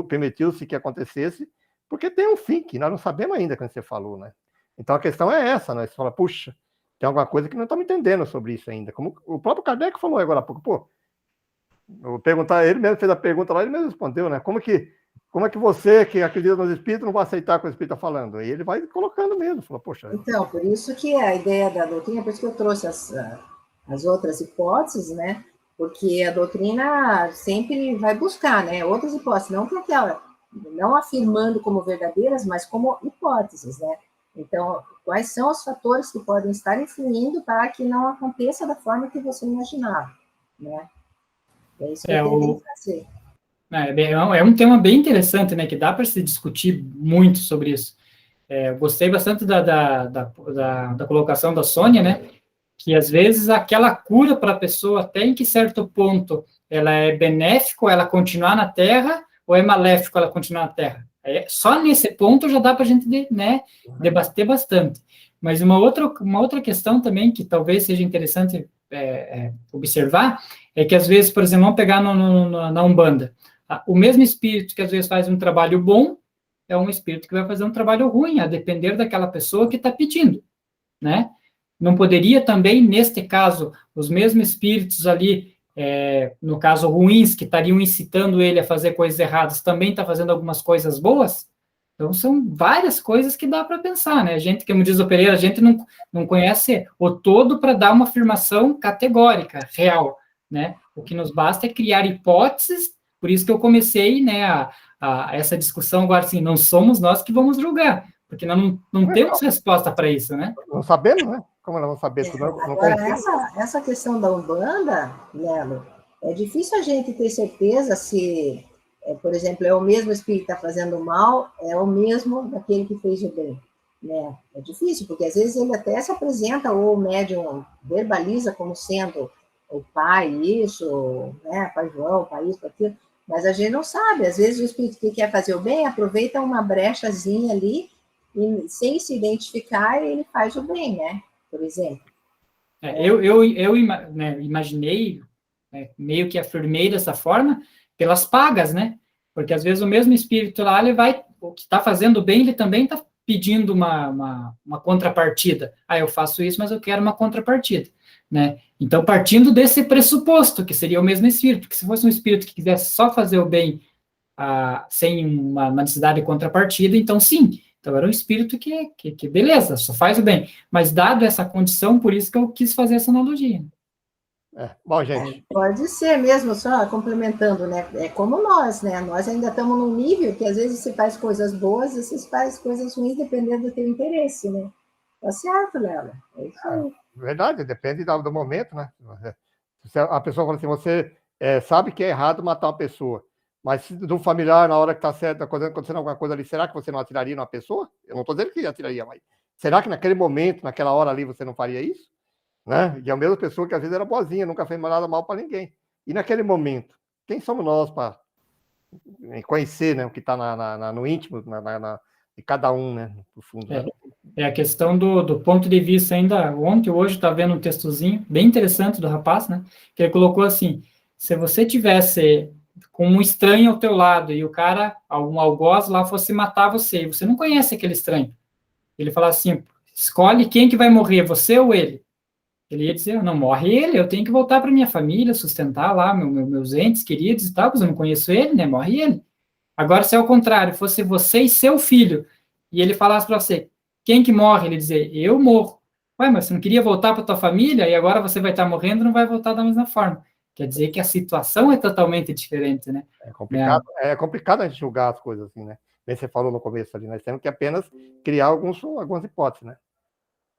permitiu-se que acontecesse, porque tem um fim que nós não sabemos ainda, quando você falou, né? Então a questão é essa, né? Você fala, puxa, tem alguma coisa que não estamos entendendo sobre isso ainda. Como o próprio Kardec falou agora há pouco, pô, eu perguntar, ele mesmo fez a pergunta lá, ele mesmo respondeu, né? Como é que você, que acredita nos espíritos, não vai aceitar o que o espírito está falando? Aí ele vai colocando mesmo, falou, poxa. Então, por isso que a ideia da doutrina, por isso que eu trouxe as outras hipóteses, né? Porque a doutrina sempre vai buscar, né? Outras hipóteses, não que aquela, não afirmando como verdadeiras, mas como hipóteses, né? Então, quais são os fatores que podem estar influindo para que não aconteça da forma que você imaginava, né? É isso que eu tentei fazer. É um tema bem interessante, né? Que dá para se discutir muito sobre isso. Gostei bastante da colocação da Sônia, né? Que às vezes aquela cura para a pessoa, até em que certo ponto ela é benéfico ela continuar na Terra, ou é maléfico ela continuar na Terra. Só nesse ponto já dá para a gente, né, debater bastante. Mas uma outra questão também que talvez seja interessante observar é que às vezes, por exemplo, vamos pegar na Umbanda, o mesmo espírito que às vezes faz um trabalho bom é um espírito que vai fazer um trabalho ruim, a depender daquela pessoa que está pedindo, né? Não poderia também, neste caso, os mesmos espíritos ali, no caso, ruins, que estariam incitando ele a fazer coisas erradas, também está fazendo algumas coisas boas? Então, são várias coisas que dá para pensar, né? A gente, como diz o Pereira, a gente não conhece o todo para dar uma afirmação categórica, real, né? O que nos basta é criar hipóteses, por isso que eu comecei, né, a essa discussão agora, assim, não somos nós que vamos julgar, porque nós não temos resposta para isso, né? Não sabemos, né? Como nós vamos saber tudo? Agora, essa questão da Umbanda, Lelo, é difícil a gente ter certeza se, por exemplo, é o mesmo espírito que está fazendo mal, é o mesmo daquele que fez o bem. Né? É difícil, porque às vezes ele até se apresenta, ou o médium verbaliza como sendo o pai, isso, né? Pai João, pai isso, aquilo, mas a gente não sabe. Às vezes o espírito que quer fazer o bem aproveita uma brechazinha ali, e sem se identificar, ele faz o bem, né? Por exemplo. Eu imaginei, meio que afirmei dessa forma, pelas pagas, né? Porque às vezes o mesmo espírito lá, o que está fazendo bem, ele também está pedindo uma contrapartida. Eu faço isso, mas eu quero uma contrapartida, né? Então, partindo desse pressuposto, que seria o mesmo espírito, que se fosse um espírito que quisesse só fazer o bem sem uma necessidade de contrapartida, então sim. Então, era um espírito que beleza, só faz o bem. Mas, dado essa condição, por isso que eu quis fazer essa analogia. Bom, gente. Pode ser mesmo, só complementando, né? É como nós, né? Nós ainda estamos num nível que, às vezes, você faz coisas boas e você faz coisas ruins, dependendo do teu interesse, né? Tá certo, Léo? É isso aí. Verdade, depende do momento, né? Se a pessoa fala assim, você sabe que é errado matar uma pessoa, mas se do familiar, na hora que está certo, acontecendo alguma coisa ali, será que você não atiraria numa pessoa? Eu não estou dizendo que atiraria, mas será que naquele momento, naquela hora ali, você não faria isso? Né? E a mesma pessoa que às vezes era boazinha, nunca fez nada mal para ninguém. E naquele momento, quem somos nós para conhecer, né, o que está no íntimo de cada um, né, no fundo? Né? A questão do ponto de vista ainda, hoje está vendo um textozinho bem interessante do rapaz, né, que ele colocou assim, se você tivesse com um estranho ao teu lado e o cara, algum algoz lá, fosse matar você, você não conhece aquele estranho. Ele fala assim, escolhe quem que vai morrer, você ou ele? Ele ia dizer, não, morre ele, eu tenho que voltar para minha família, sustentar lá meus entes queridos e tal, porque eu não conheço ele, né, morre ele. Agora, se ao contrário, fosse você e seu filho, e ele falasse para você, quem que morre? Ele dizer, eu morro. Ué, mas você não queria voltar para tua família, e agora você vai estar morrendo, não vai voltar da mesma forma. Quer dizer que a situação é totalmente diferente, né? É complicado a gente julgar as coisas assim, né? Bem, você falou no começo ali, nós temos que apenas criar algumas hipóteses, né?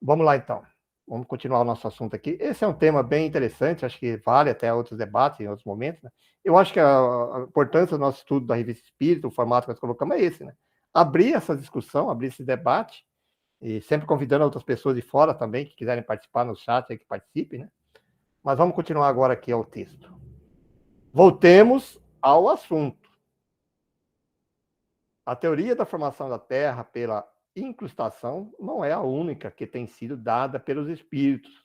Vamos lá, então. Vamos continuar o nosso assunto aqui. Esse é um tema bem interessante, acho que vale até outros debates em outros momentos, né? Eu acho que a importância do nosso estudo da Revista Espírita, o formato que nós colocamos é esse, né? Abrir essa discussão, abrir esse debate, e sempre convidando outras pessoas de fora também, que quiserem participar no chat, que participem, né? Mas vamos continuar agora aqui ao texto. Voltemos ao assunto. A teoria da formação da Terra pela incrustação não é a única que tem sido dada pelos espíritos.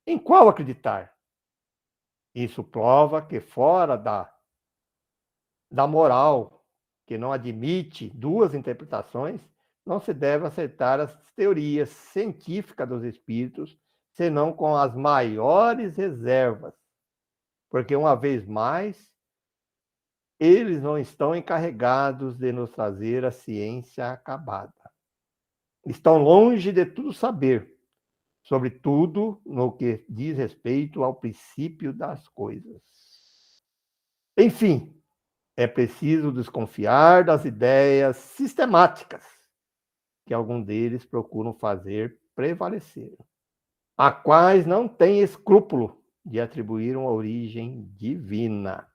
Em qual acreditar? Isso prova que fora da moral, que não admite duas interpretações, não se deve aceitar as teorias científicas dos espíritos senão com as maiores reservas, porque, uma vez mais, eles não estão encarregados de nos trazer a ciência acabada. Estão longe de tudo saber, sobre tudo no que diz respeito ao princípio das coisas. Enfim, é preciso desconfiar das ideias sistemáticas que alguns deles procuram fazer prevalecer, a quais não têm escrúpulo de atribuir uma origem divina.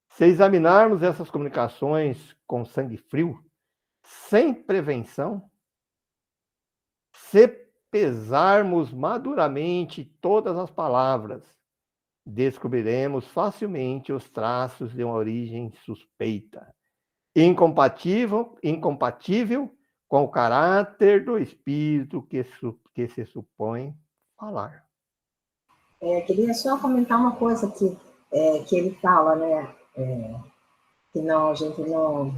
Se examinarmos essas comunicações com sangue frio, sem prevenção, se pesarmos maduramente todas as palavras, descobriremos facilmente os traços de uma origem suspeita, incompatível com o caráter do espírito que se supõe falar. Queria só comentar uma coisa que ele fala, né? Que não, a gente não...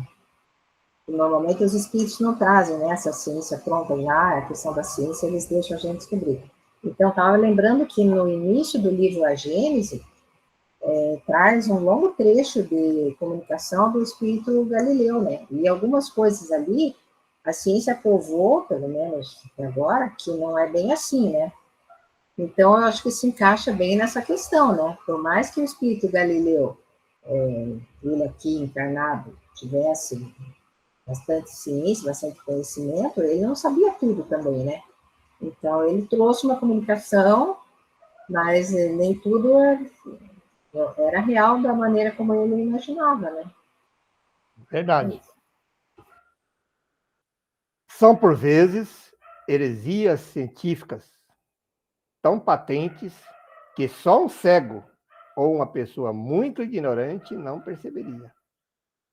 Normalmente os espíritos não trazem, né, essa ciência pronta já, a questão da ciência, eles deixam a gente descobrir. Então, estava lembrando que no início do livro A Gênese, traz um longo trecho de comunicação do espírito Galileu, né? E algumas coisas ali, a ciência provou, pelo menos até agora, que não é bem assim, né? Então, eu acho que se encaixa bem nessa questão, né? Por mais que o espírito Galileu, ele aqui encarnado, tivesse bastante ciência, bastante conhecimento, ele não sabia tudo também, né? Então, ele trouxe uma comunicação, mas nem tudo era real da maneira como ele imaginava, né? Verdade. São, por vezes, heresias científicas tão patentes que só um cego ou uma pessoa muito ignorante não perceberia.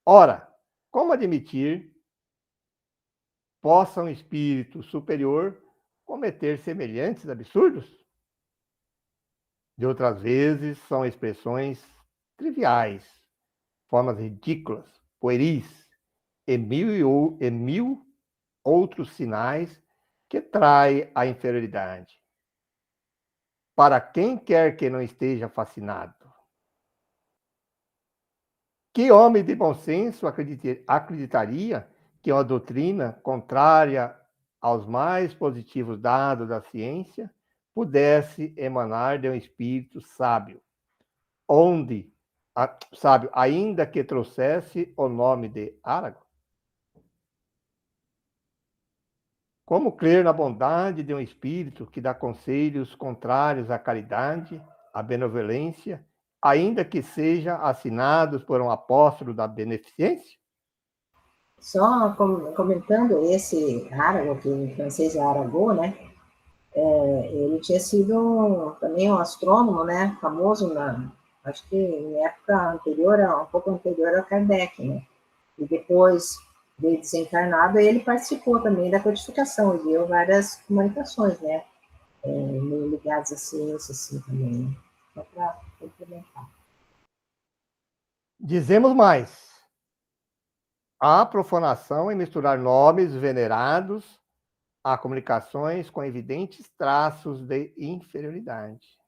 Ora, como admitir possa um espírito superior cometer semelhantes absurdos? De outras vezes, são expressões triviais, formas ridículas, pueris, e mil outros sinais que traem a inferioridade. Para quem quer que não esteja fascinado. Que homem de bom senso acreditaria que uma doutrina contrária aos mais positivos dados da ciência pudesse emanar de um espírito sábio, sábio, ainda que trouxesse o nome de Árago? Como crer na bondade de um espírito que dá conselhos contrários à caridade, à benevolência, ainda que seja assinados por um apóstolo da beneficência? Só comentando esse Arago, que em francês é Arago, né? Ele tinha sido também um astrônomo, né? Famoso acho que em época anterior, um pouco anterior a Kardec, né? E depois de desencarnado, ele participou também da codificação e deu várias comunicações, né? Meio ligadas à ciência, assim, também, né? Só para complementar. Dizemos mais. Há profanação em misturar nomes venerados a comunicações com evidentes traços de inferioridade.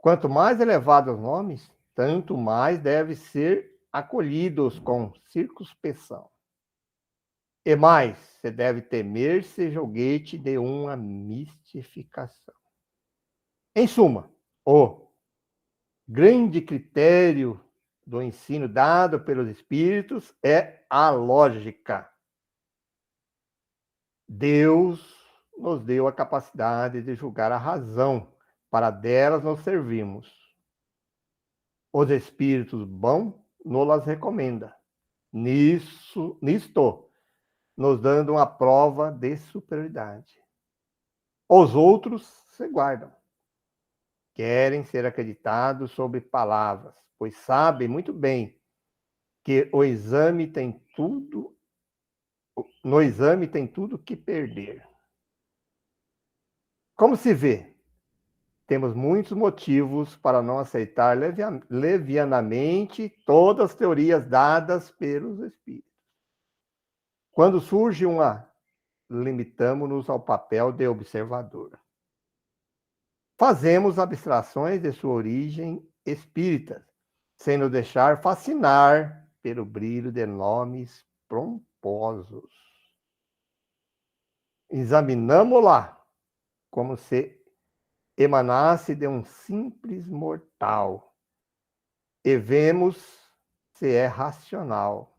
Quanto mais elevados os nomes, tanto mais devem ser acolhidos com circunspecção. E mais, se deve temer-se joguete de uma mistificação. Em suma, o grande critério do ensino dado pelos espíritos é a lógica. Deus nos deu a capacidade de julgar a razão, para delas nos servirmos. Os espíritos bons nos recomenda. Nisto, nos dando uma prova de superioridade. Os outros se guardam. Querem ser acreditados sobre palavras, pois sabem muito bem que no exame tem tudo que perder. Como se vê, temos muitos motivos para não aceitar levianamente todas as teorias dadas pelos espíritos. Quando surge uma limitamo-nos ao papel de observador. Fazemos abstrações de sua origem espírita, sem nos deixar fascinar pelo brilho de nomes pomposos. Examinamo-la como se emanasse de um simples mortal, e vemos se é racional,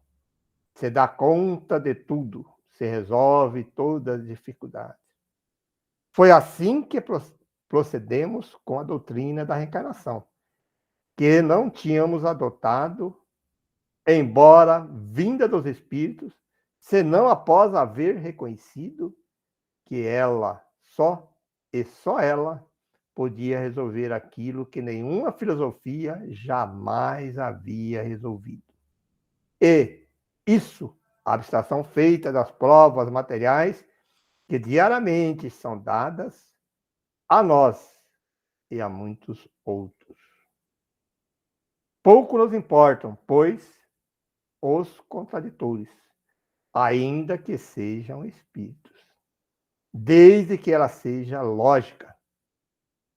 se dá conta de tudo, se resolve todas as dificuldades. Foi assim que procedemos com a doutrina da reencarnação, que não tínhamos adotado, embora vinda dos espíritos, senão após haver reconhecido que ela, só ela, podia resolver aquilo que nenhuma filosofia jamais havia resolvido. E isso, a abstração feita das provas materiais que diariamente são dadas a nós e a muitos outros. Pouco nos importam, pois, os contraditores, ainda que sejam espíritos, desde que ela seja lógica,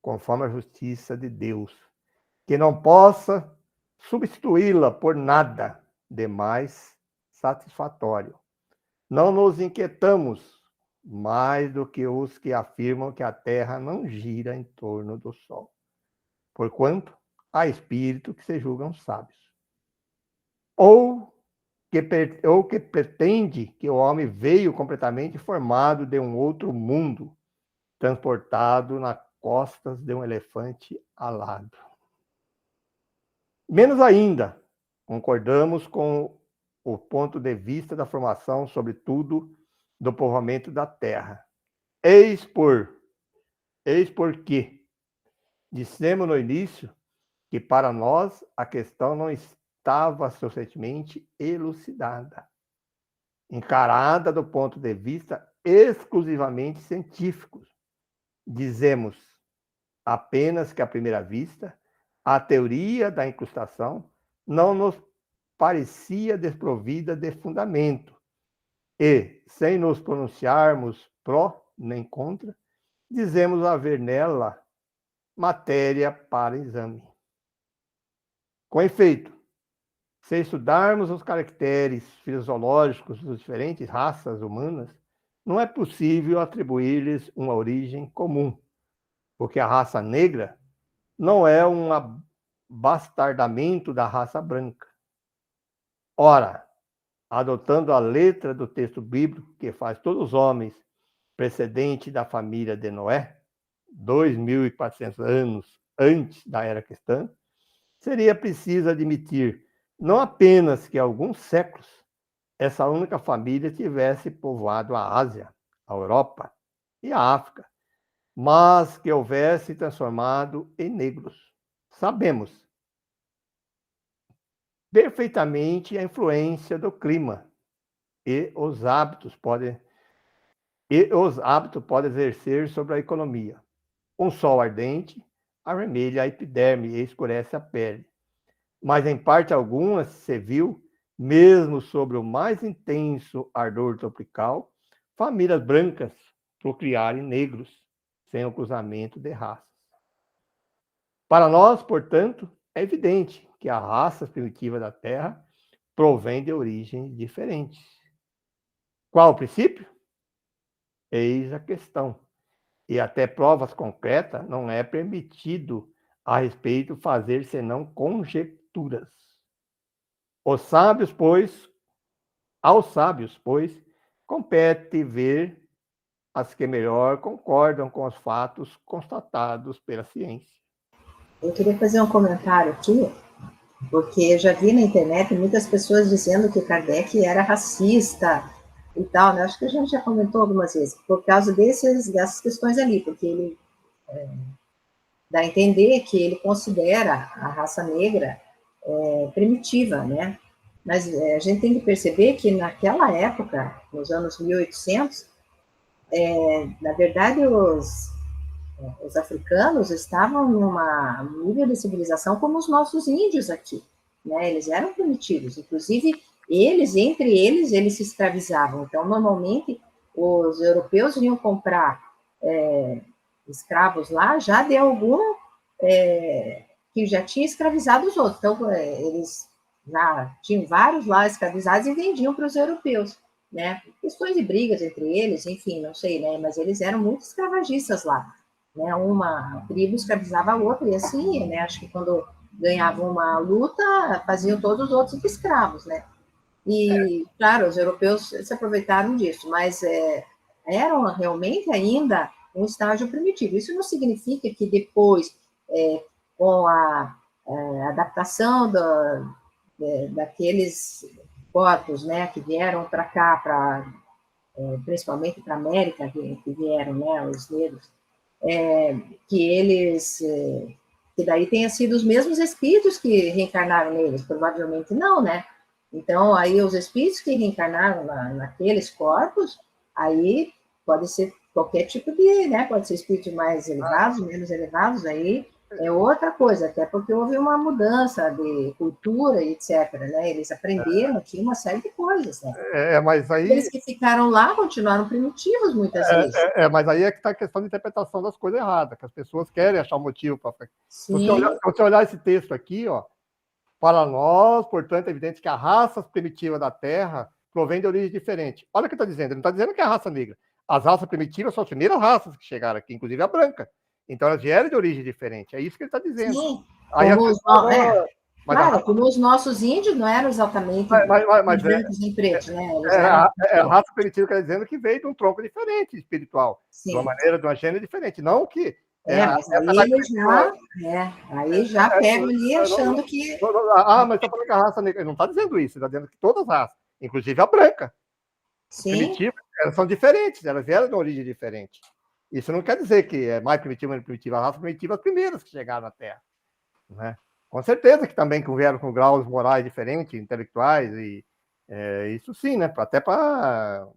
conforme a justiça de Deus, que não possa substituí-la por nada de mais satisfatório. Não nos inquietamos mais do que os que afirmam que a Terra não gira em torno do Sol, porquanto há espíritos que se julgam sábios, ou que pretende que o homem veio completamente formado de um outro mundo, transportado nas costas de um elefante alado. Menos ainda, concordamos com o ponto de vista da formação, sobretudo, do povoamento da terra. Eis porque dissemos no início que para nós a questão não estava suficientemente elucidada, encarada do ponto de vista exclusivamente científico. Dizemos apenas que, à primeira vista, a teoria da incrustação não nos parecia desprovida de fundamento e, sem nos pronunciarmos pró nem contra, dizemos haver nela matéria para exame. Com efeito, se estudarmos os caracteres fisiológicos das diferentes raças humanas, não é possível atribuir-lhes uma origem comum, porque a raça negra não é um abastardamento da raça branca. Ora, adotando a letra do texto bíblico que faz todos os homens precedente da família de Noé, 2.400 anos antes da era cristã, seria preciso admitir não apenas que há alguns séculos essa única família tivesse povoado a Ásia, a Europa e a África, mas que houvesse transformado em negros. Sabemos perfeitamente a influência do clima e os hábitos podem exercer sobre a economia. Um sol ardente avermelha a epiderme e escurece a pele, mas em parte alguma se viu, mesmo sobre o mais intenso ardor tropical, famílias brancas procriarem negros, sem o cruzamento de raças. Para nós, portanto, é evidente que a raça primitiva da Terra provém de origens diferentes. Qual o princípio? Eis a questão. E até provas concretas não é permitido a respeito fazer senão conjecturas. Aos sábios, pois, compete ver as que melhor concordam com os fatos constatados pela ciência. Eu queria fazer um comentário aqui, porque eu já vi na internet muitas pessoas dizendo que Kardec era racista e tal, né? Acho que a gente já comentou algumas vezes, por causa dessas questões ali, porque ele dá a entender que ele considera a raça negra primitiva, né? Mas a gente tem que perceber que naquela época, nos anos 1800, na verdade, os africanos estavam num nível de civilização como os nossos índios aqui, né? Eles eram primitivos, inclusive entre eles se escravizavam. Então, normalmente, os europeus vinham comprar escravos lá, já de algum que já tinha escravizado os outros. Então, eles já tinham vários lá escravizados e vendiam para os europeus, né? Questões de brigas entre eles, enfim, não sei, né? Mas eles eram muito escravagistas lá, né? Uma tribo escravizava a outra e assim, né? Acho que quando ganhavam uma luta, faziam todos os outros escravos, né? E, claro, os europeus se aproveitaram disso, mas eram realmente ainda um estágio primitivo. Isso não significa que depois, com a adaptação daqueles corpos, né, que vieram para cá, principalmente para a América, que vieram, né, os negros, que eles, que daí tenha sido os mesmos espíritos que reencarnaram neles, provavelmente não, né? Então, aí os espíritos que reencarnaram naqueles corpos, aí pode ser qualquer tipo de, né? Pode ser espíritos mais elevados, menos elevados, aí é outra coisa, até porque houve uma mudança de cultura e etc, né? Eles aprenderam aqui uma série de coisas, né? Mas aí... Eles que ficaram lá continuaram primitivos muitas vezes. Mas aí é que está a questão de interpretação das coisas erradas, que as pessoas querem achar um motivo para... Se você olhar esse texto aqui, ó, para nós, portanto, é evidente que a raça primitiva da Terra provém de origem diferente. Olha o que está dizendo, ele não está dizendo que é a raça negra. As raças primitivas são as primeiras raças que chegaram aqui, inclusive a branca. Então, elas vieram de origem diferente. É isso que ele está dizendo. Sim, aí claro, como os nossos índios não eram exatamente brancos nem pretos, né? A raça primitiva quer dizendo que veio de um tronco diferente, espiritual. Sim. De uma maneira, de uma gênero diferente. Não que... mas aí já pega ali achando que... mas está falando que a raça negra... Ele não está dizendo isso, ele está dizendo que todas as raças, inclusive a branca, primitiva, elas são diferentes, elas vieram de uma origem diferente. Isso não quer dizer que é mais primitiva ou menos primitiva. A raça primitiva, as primeiras que chegaram na Terra, né? Com certeza que também vieram com graus morais diferentes, intelectuais, e isso sim, né? Até para...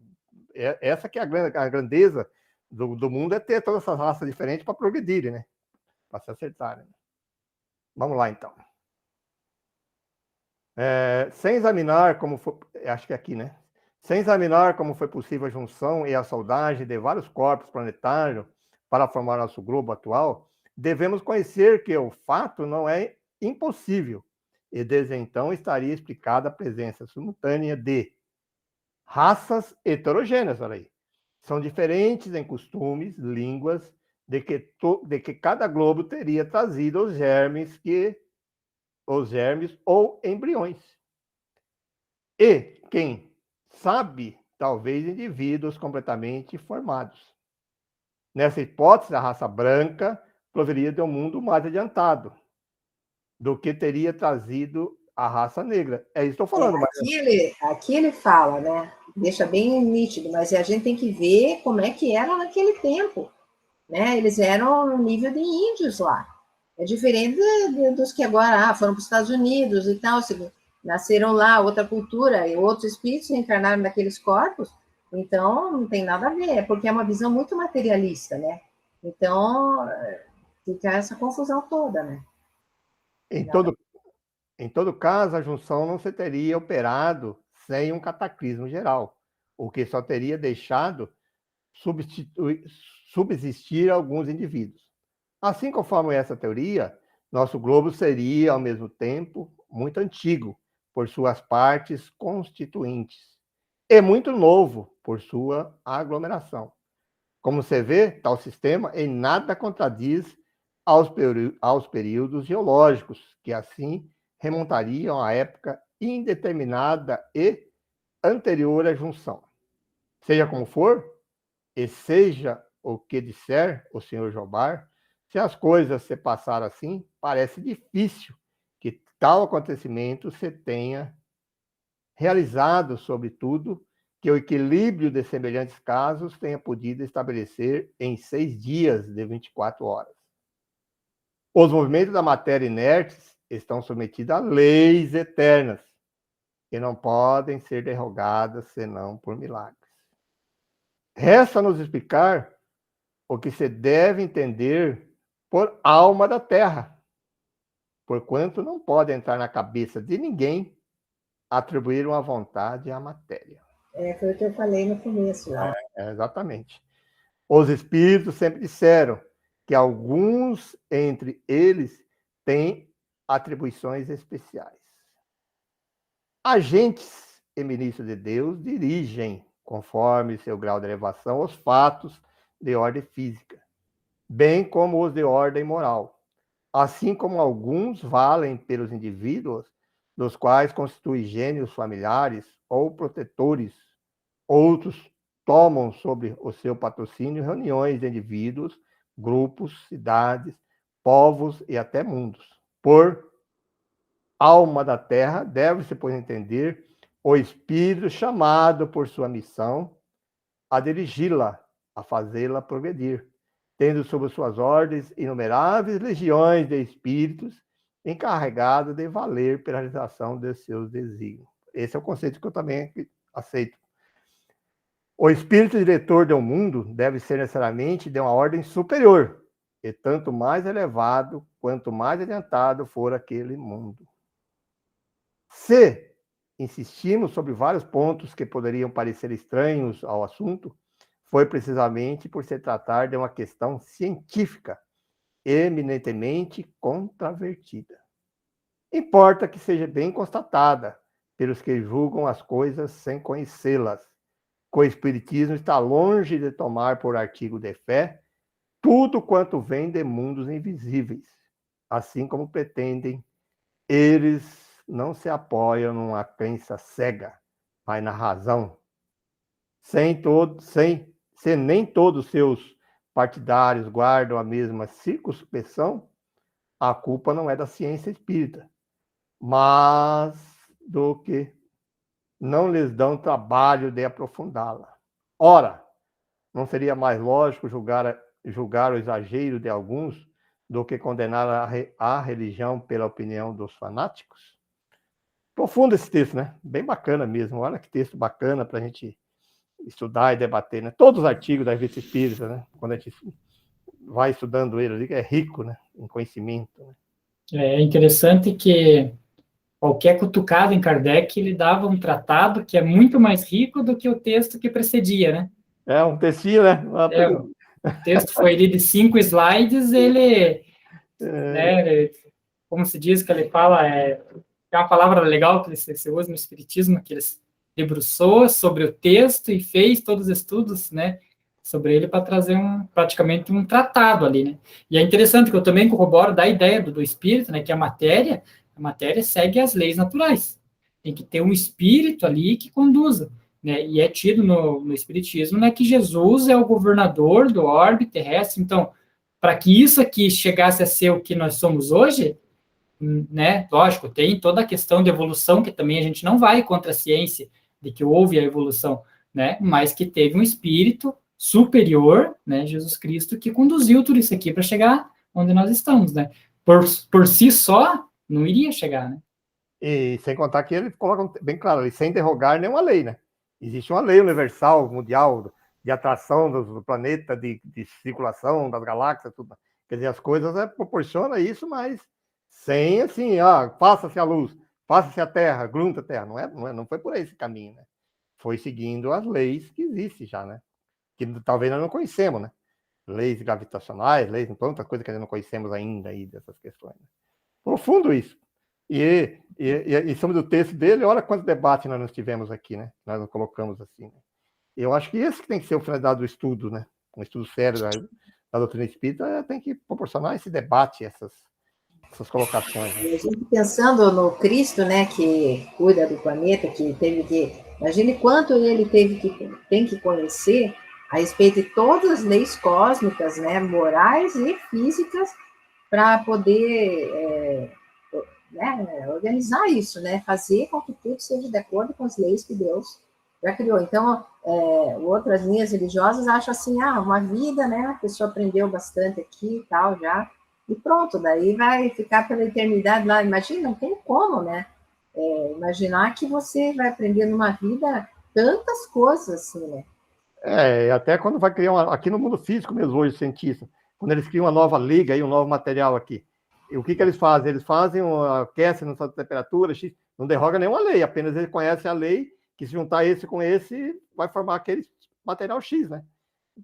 Essa que é a grandeza do mundo, é ter todas essas raças diferentes para progredirem, né? Para se acertarem. Vamos lá, então. Sem examinar como foi... Acho que é aqui, né? Sem examinar como foi possível a junção e a soldagem de vários corpos planetários para formar nosso globo atual, devemos conhecer que o fato não é impossível, e desde então estaria explicada a presença simultânea de raças heterogêneas, olha aí. São diferentes em costumes, línguas, de que cada globo teria trazido os germes ou embriões. E quem sabe, talvez indivíduos completamente formados. Nessa hipótese, a raça branca proveria de um mundo mais adiantado do que teria trazido a raça negra. É isso que estou falando. Aqui ele fala, né? Deixa bem nítido, mas a gente tem que ver como é que era naquele tempo, né? Eles eram no nível de índios lá. É diferente dos que agora foram para os Estados Unidos e tal, nasceram lá, outra cultura, e outros espíritos reencarnaram naqueles corpos, então não tem nada a ver, porque é uma visão muito materialista, né? Então, fica essa confusão toda, né? Em todo caso, a junção não se teria operado sem um cataclismo geral, o que só teria deixado subsistir alguns indivíduos. Assim, conforme essa teoria, nosso globo seria, ao mesmo tempo, muito antigo, por suas partes constituintes, e muito novo, por sua aglomeração. Como se vê, tal sistema em nada contradiz aos períodos geológicos, que assim remontariam à época indeterminada e anterior à junção. Seja como for, e seja o que disser o senhor Jobar, se as coisas se passaram assim, parece difícil que tal acontecimento se tenha realizado, sobretudo, que o equilíbrio de semelhantes casos tenha podido estabelecer em 6 dias de 24 horas. Os movimentos da matéria inertes estão submetidos a leis eternas, que não podem ser derrogadas senão por milagres. Resta-nos explicar o que se deve entender por alma da Terra, porquanto não pode entrar na cabeça de ninguém atribuir uma vontade à matéria. Foi o que eu falei no começo lá. Exatamente. Os espíritos sempre disseram que alguns entre eles têm atribuições especiais. Agentes e ministros de Deus dirigem, conforme seu grau de elevação, os fatos de ordem física, bem como os de ordem moral, assim como alguns valem pelos indivíduos, dos quais constituem gênios familiares ou protetores. Outros tomam sob o seu patrocínio reuniões de indivíduos, grupos, cidades, povos e até mundos. Por alma da terra, deve-se, pois, entender o espírito chamado por sua missão a dirigi-la, a fazê-la progredir, tendo sob suas ordens inumeráveis legiões de espíritos encarregados de valer pela realização de seus desígnios. Esse é o conceito que eu também aceito. O espírito diretor de um mundo deve ser necessariamente de uma ordem superior, e tanto mais elevado, quanto mais adiantado for aquele mundo. Se insistimos sobre vários pontos que poderiam parecer estranhos ao assunto, foi precisamente por se tratar de uma questão científica, eminentemente controvertida. Importa que seja bem constatada pelos que julgam as coisas sem conhecê-las, que o Espiritismo está longe de tomar por artigo de fé tudo quanto vem de mundos invisíveis, assim como pretendem. Eles não se apoiam numa crença cega, mas na razão. Se nem todos seus partidários guardam a mesma circunspeção, a culpa não é da ciência espírita, mas do que não lhes dão trabalho de aprofundá-la. Ora, não seria mais lógico julgar o exagero de alguns do que condenar a religião pela opinião dos fanáticos? Profundo esse texto, né? Bem bacana mesmo. Olha que texto bacana para a gente estudar e debater, né? Todos os artigos da Revista Espírita, né? Quando a gente vai estudando ele ali, é rico, né? Em conhecimento. Né? É interessante que qualquer cutucada em Kardec, ele dava um tratado que é muito mais rico do que o texto que precedia, né? É um textinho, né? O texto foi ali de 5 slides, ele, né, como se diz que ele fala, é uma palavra legal que se usa no Espiritismo, que ele debruçou sobre o texto e fez todos os estudos, né, sobre ele para trazer praticamente um tratado ali, né? E é interessante que eu também corroboro da ideia do espírito, né, que a matéria segue as leis naturais. Tem que ter um espírito ali que conduza, né? E é tido no espiritismo, né, que Jesus é o governador do orbe terrestre. Então, para que isso aqui chegasse a ser o que nós somos hoje, né? Lógico, tem toda a questão de evolução, que também a gente não vai contra a ciência de que houve a evolução, né? Mas que teve um espírito superior, né? Jesus Cristo, que conduziu tudo isso aqui para chegar onde nós estamos, né? Por si só, não iria chegar, né? E sem contar que ele coloca bem claro, sem derrogar nenhuma lei, né? Existe uma lei universal, mundial, de atração do planeta, de circulação das galáxias, tudo. Quer dizer, as coisas proporcionam isso, mas sem assim, faça-se a luz, faça-se a terra, grunta a terra. Não foi por aí esse caminho, né? Foi seguindo as leis que existem já, né? Que talvez nós não conhecemos, né? Leis gravitacionais, leis, tanta coisa que nós não conhecemos ainda aí dessas questões. Né? Profundo isso. E sobre o texto dele, olha quantos debates nós tivemos aqui, né? Nós não colocamos assim. Né? Eu acho que esse que tem que ser o finalidade do estudo, né? Um estudo sério da doutrina espírita tem que proporcionar esse debate, essas colocações. Né? A gente pensando no Cristo, né, que cuida do planeta, que teve que... Imagine quanto ele tem que conhecer a respeito de todas as leis cósmicas, né, morais e físicas, para poder né, organizar isso, né, fazer com que tudo seja de acordo com as leis que Deus já criou. Então, outras linhas religiosas acham assim, uma vida, né, a pessoa aprendeu bastante aqui e tal, já, e pronto, daí vai ficar pela eternidade lá. Imagina, não tem como, né, imaginar que você vai aprender numa vida tantas coisas assim, né. Até quando vai criar, aqui no mundo físico mesmo, hoje, cientista, quando eles criam uma nova liga, aí, um novo material aqui, e o que eles fazem? Eles aquecem na sua temperatura, não derroga nenhuma lei, apenas eles conhecem a lei que se juntar esse com esse, vai formar aquele material X, né?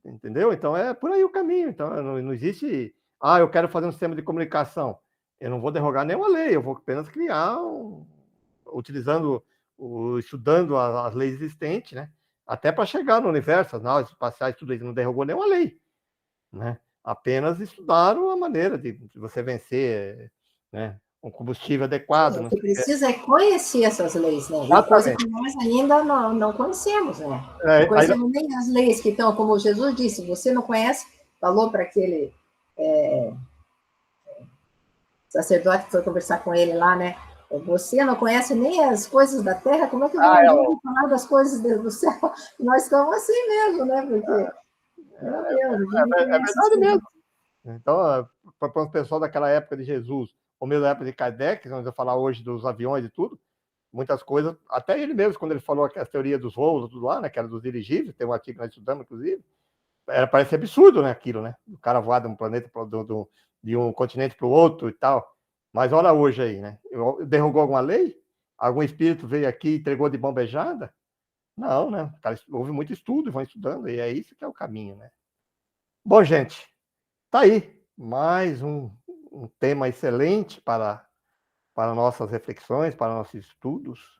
Entendeu? Então é por aí o caminho. Então não existe, eu quero fazer um sistema de comunicação. Eu não vou derrogar nenhuma lei, eu vou apenas criar, estudando as leis existentes, né? Até para chegar no universo, as naves espaciais, tudo isso, não derrubou nenhuma lei, né? Apenas estudaram a maneira de você vencer, né? Um combustível adequado. O que precisa é conhecer essas leis, né? E coisa que nós ainda não conhecemos, né? Não conhecemos nem as leis que estão, como Jesus disse, você não conhece, falou para aquele sacerdote que foi conversar com ele lá, né? Você não conhece nem as coisas da terra, como é que vamos falar das coisas do céu? Nós estamos assim mesmo, né? Porque, meu Deus, é verdade mesmo. Então, para o pessoal daquela época de Jesus, ou mesmo da época de Kardec, nós vamos falar hoje dos aviões e tudo, muitas coisas, até ele mesmo, quando ele falou que a teoria dos voos, tudo lá, né, que era dos dirigíveis, tem um artigo que nós estudamos, inclusive, parece absurdo, né, aquilo, né, o cara voar de um planeta, de um continente para o outro e tal, mas olha hoje aí, né, derrubou alguma lei? Algum espírito veio aqui e entregou de bombejada? Não, né, houve muito estudo, vão estudando, e é isso que é o caminho, né. Bom, gente, tá aí, mais um tema excelente para nossas reflexões, para nossos estudos,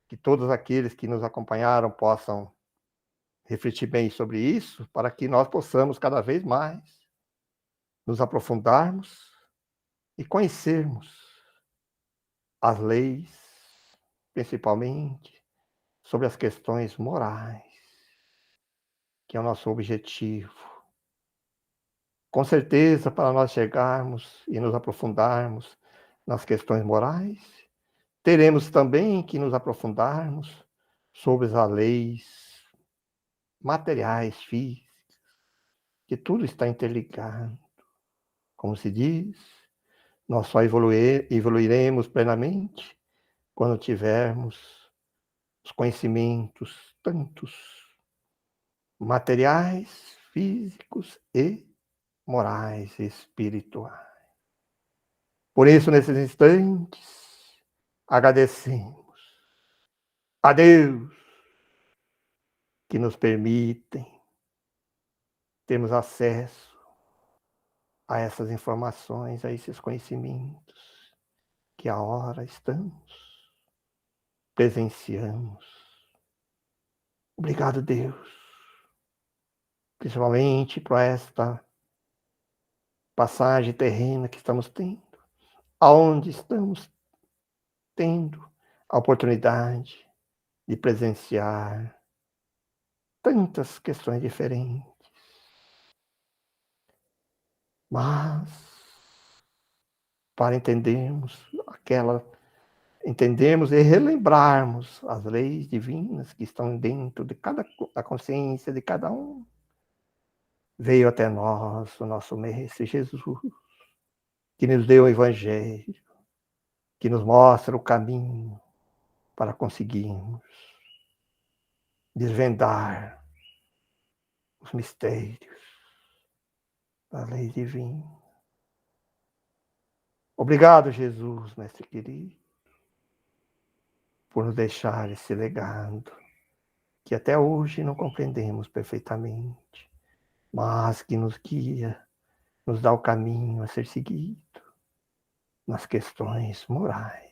que todos aqueles que nos acompanharam possam refletir bem sobre isso, para que nós possamos cada vez mais nos aprofundarmos e conhecermos as leis, principalmente sobre as questões morais, que é o nosso objetivo. Com certeza, para nós chegarmos e nos aprofundarmos nas questões morais, teremos também que nos aprofundarmos sobre as leis materiais, físicas, que tudo está interligado. Como se diz, nós só evoluiremos plenamente quando tivermos os conhecimentos tantos materiais, físicos e morais e espirituais. Por isso, nesses instantes, agradecemos a Deus que nos permitem termos acesso a essas informações, a esses conhecimentos que a hora estamos, presenciamos. Obrigado, Deus, principalmente por esta passagem terrena que estamos tendo, aonde estamos tendo a oportunidade de presenciar tantas questões diferentes. Mas, para entendermos e relembrarmos as leis divinas que estão dentro da consciência de cada um, veio até nós o nosso Mestre Jesus, que nos deu o Evangelho, que nos mostra o caminho para conseguirmos desvendar os mistérios da lei divina. Obrigado, Jesus, Mestre querido, por nos deixar esse legado que até hoje não compreendemos perfeitamente, mas que nos guia, nos dá o caminho a ser seguido nas questões morais.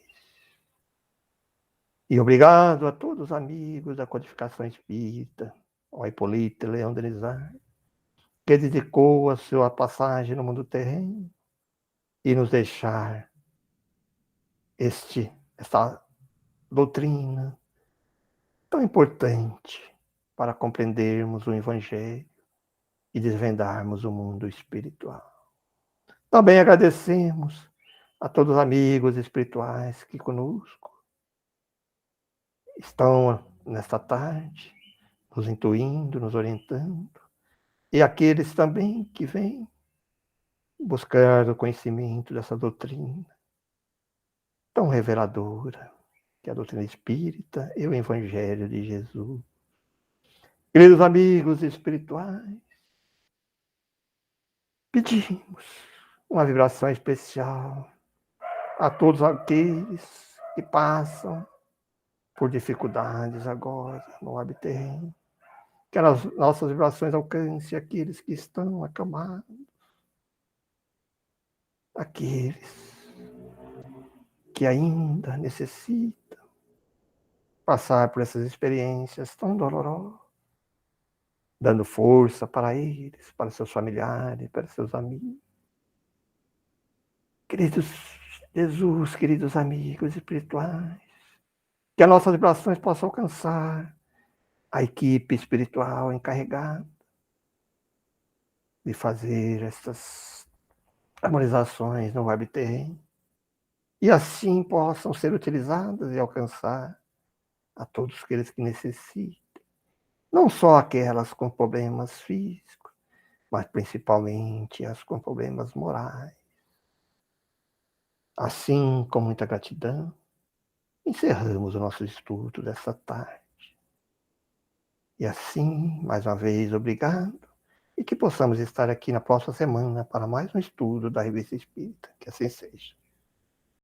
E obrigado a todos os amigos da Codificação Espírita, ao Hipólito Leão Denizar, que dedicou a sua passagem no mundo terreno e nos deixar esta doutrina tão importante para compreendermos o Evangelho e desvendarmos o mundo espiritual. Também agradecemos a todos os amigos espirituais que conosco estão nesta tarde, nos intuindo, nos orientando, e aqueles também que vêm buscar o conhecimento dessa doutrina tão reveladora, que é a doutrina espírita e o Evangelho de Jesus. Queridos amigos espirituais, pedimos uma vibração especial a todos aqueles que passam por dificuldades agora no web-terreno. Que as nossas vibrações alcancem aqueles que estão acamados, aqueles que ainda necessitam passar por essas experiências tão dolorosas, dando força para eles, para seus familiares, para seus amigos. Queridos Jesus, queridos amigos espirituais, que as nossas vibrações possam alcançar a equipe espiritual encarregada de fazer essas harmonizações no web-terreno e assim possam ser utilizadas e alcançar a todos aqueles que necessitem, não só aquelas com problemas físicos, mas principalmente as com problemas morais. Assim, com muita gratidão, encerramos o nosso estudo dessa tarde. E assim, mais uma vez, obrigado, e que possamos estar aqui na próxima semana para mais um estudo da Revista Espírita. Que assim seja.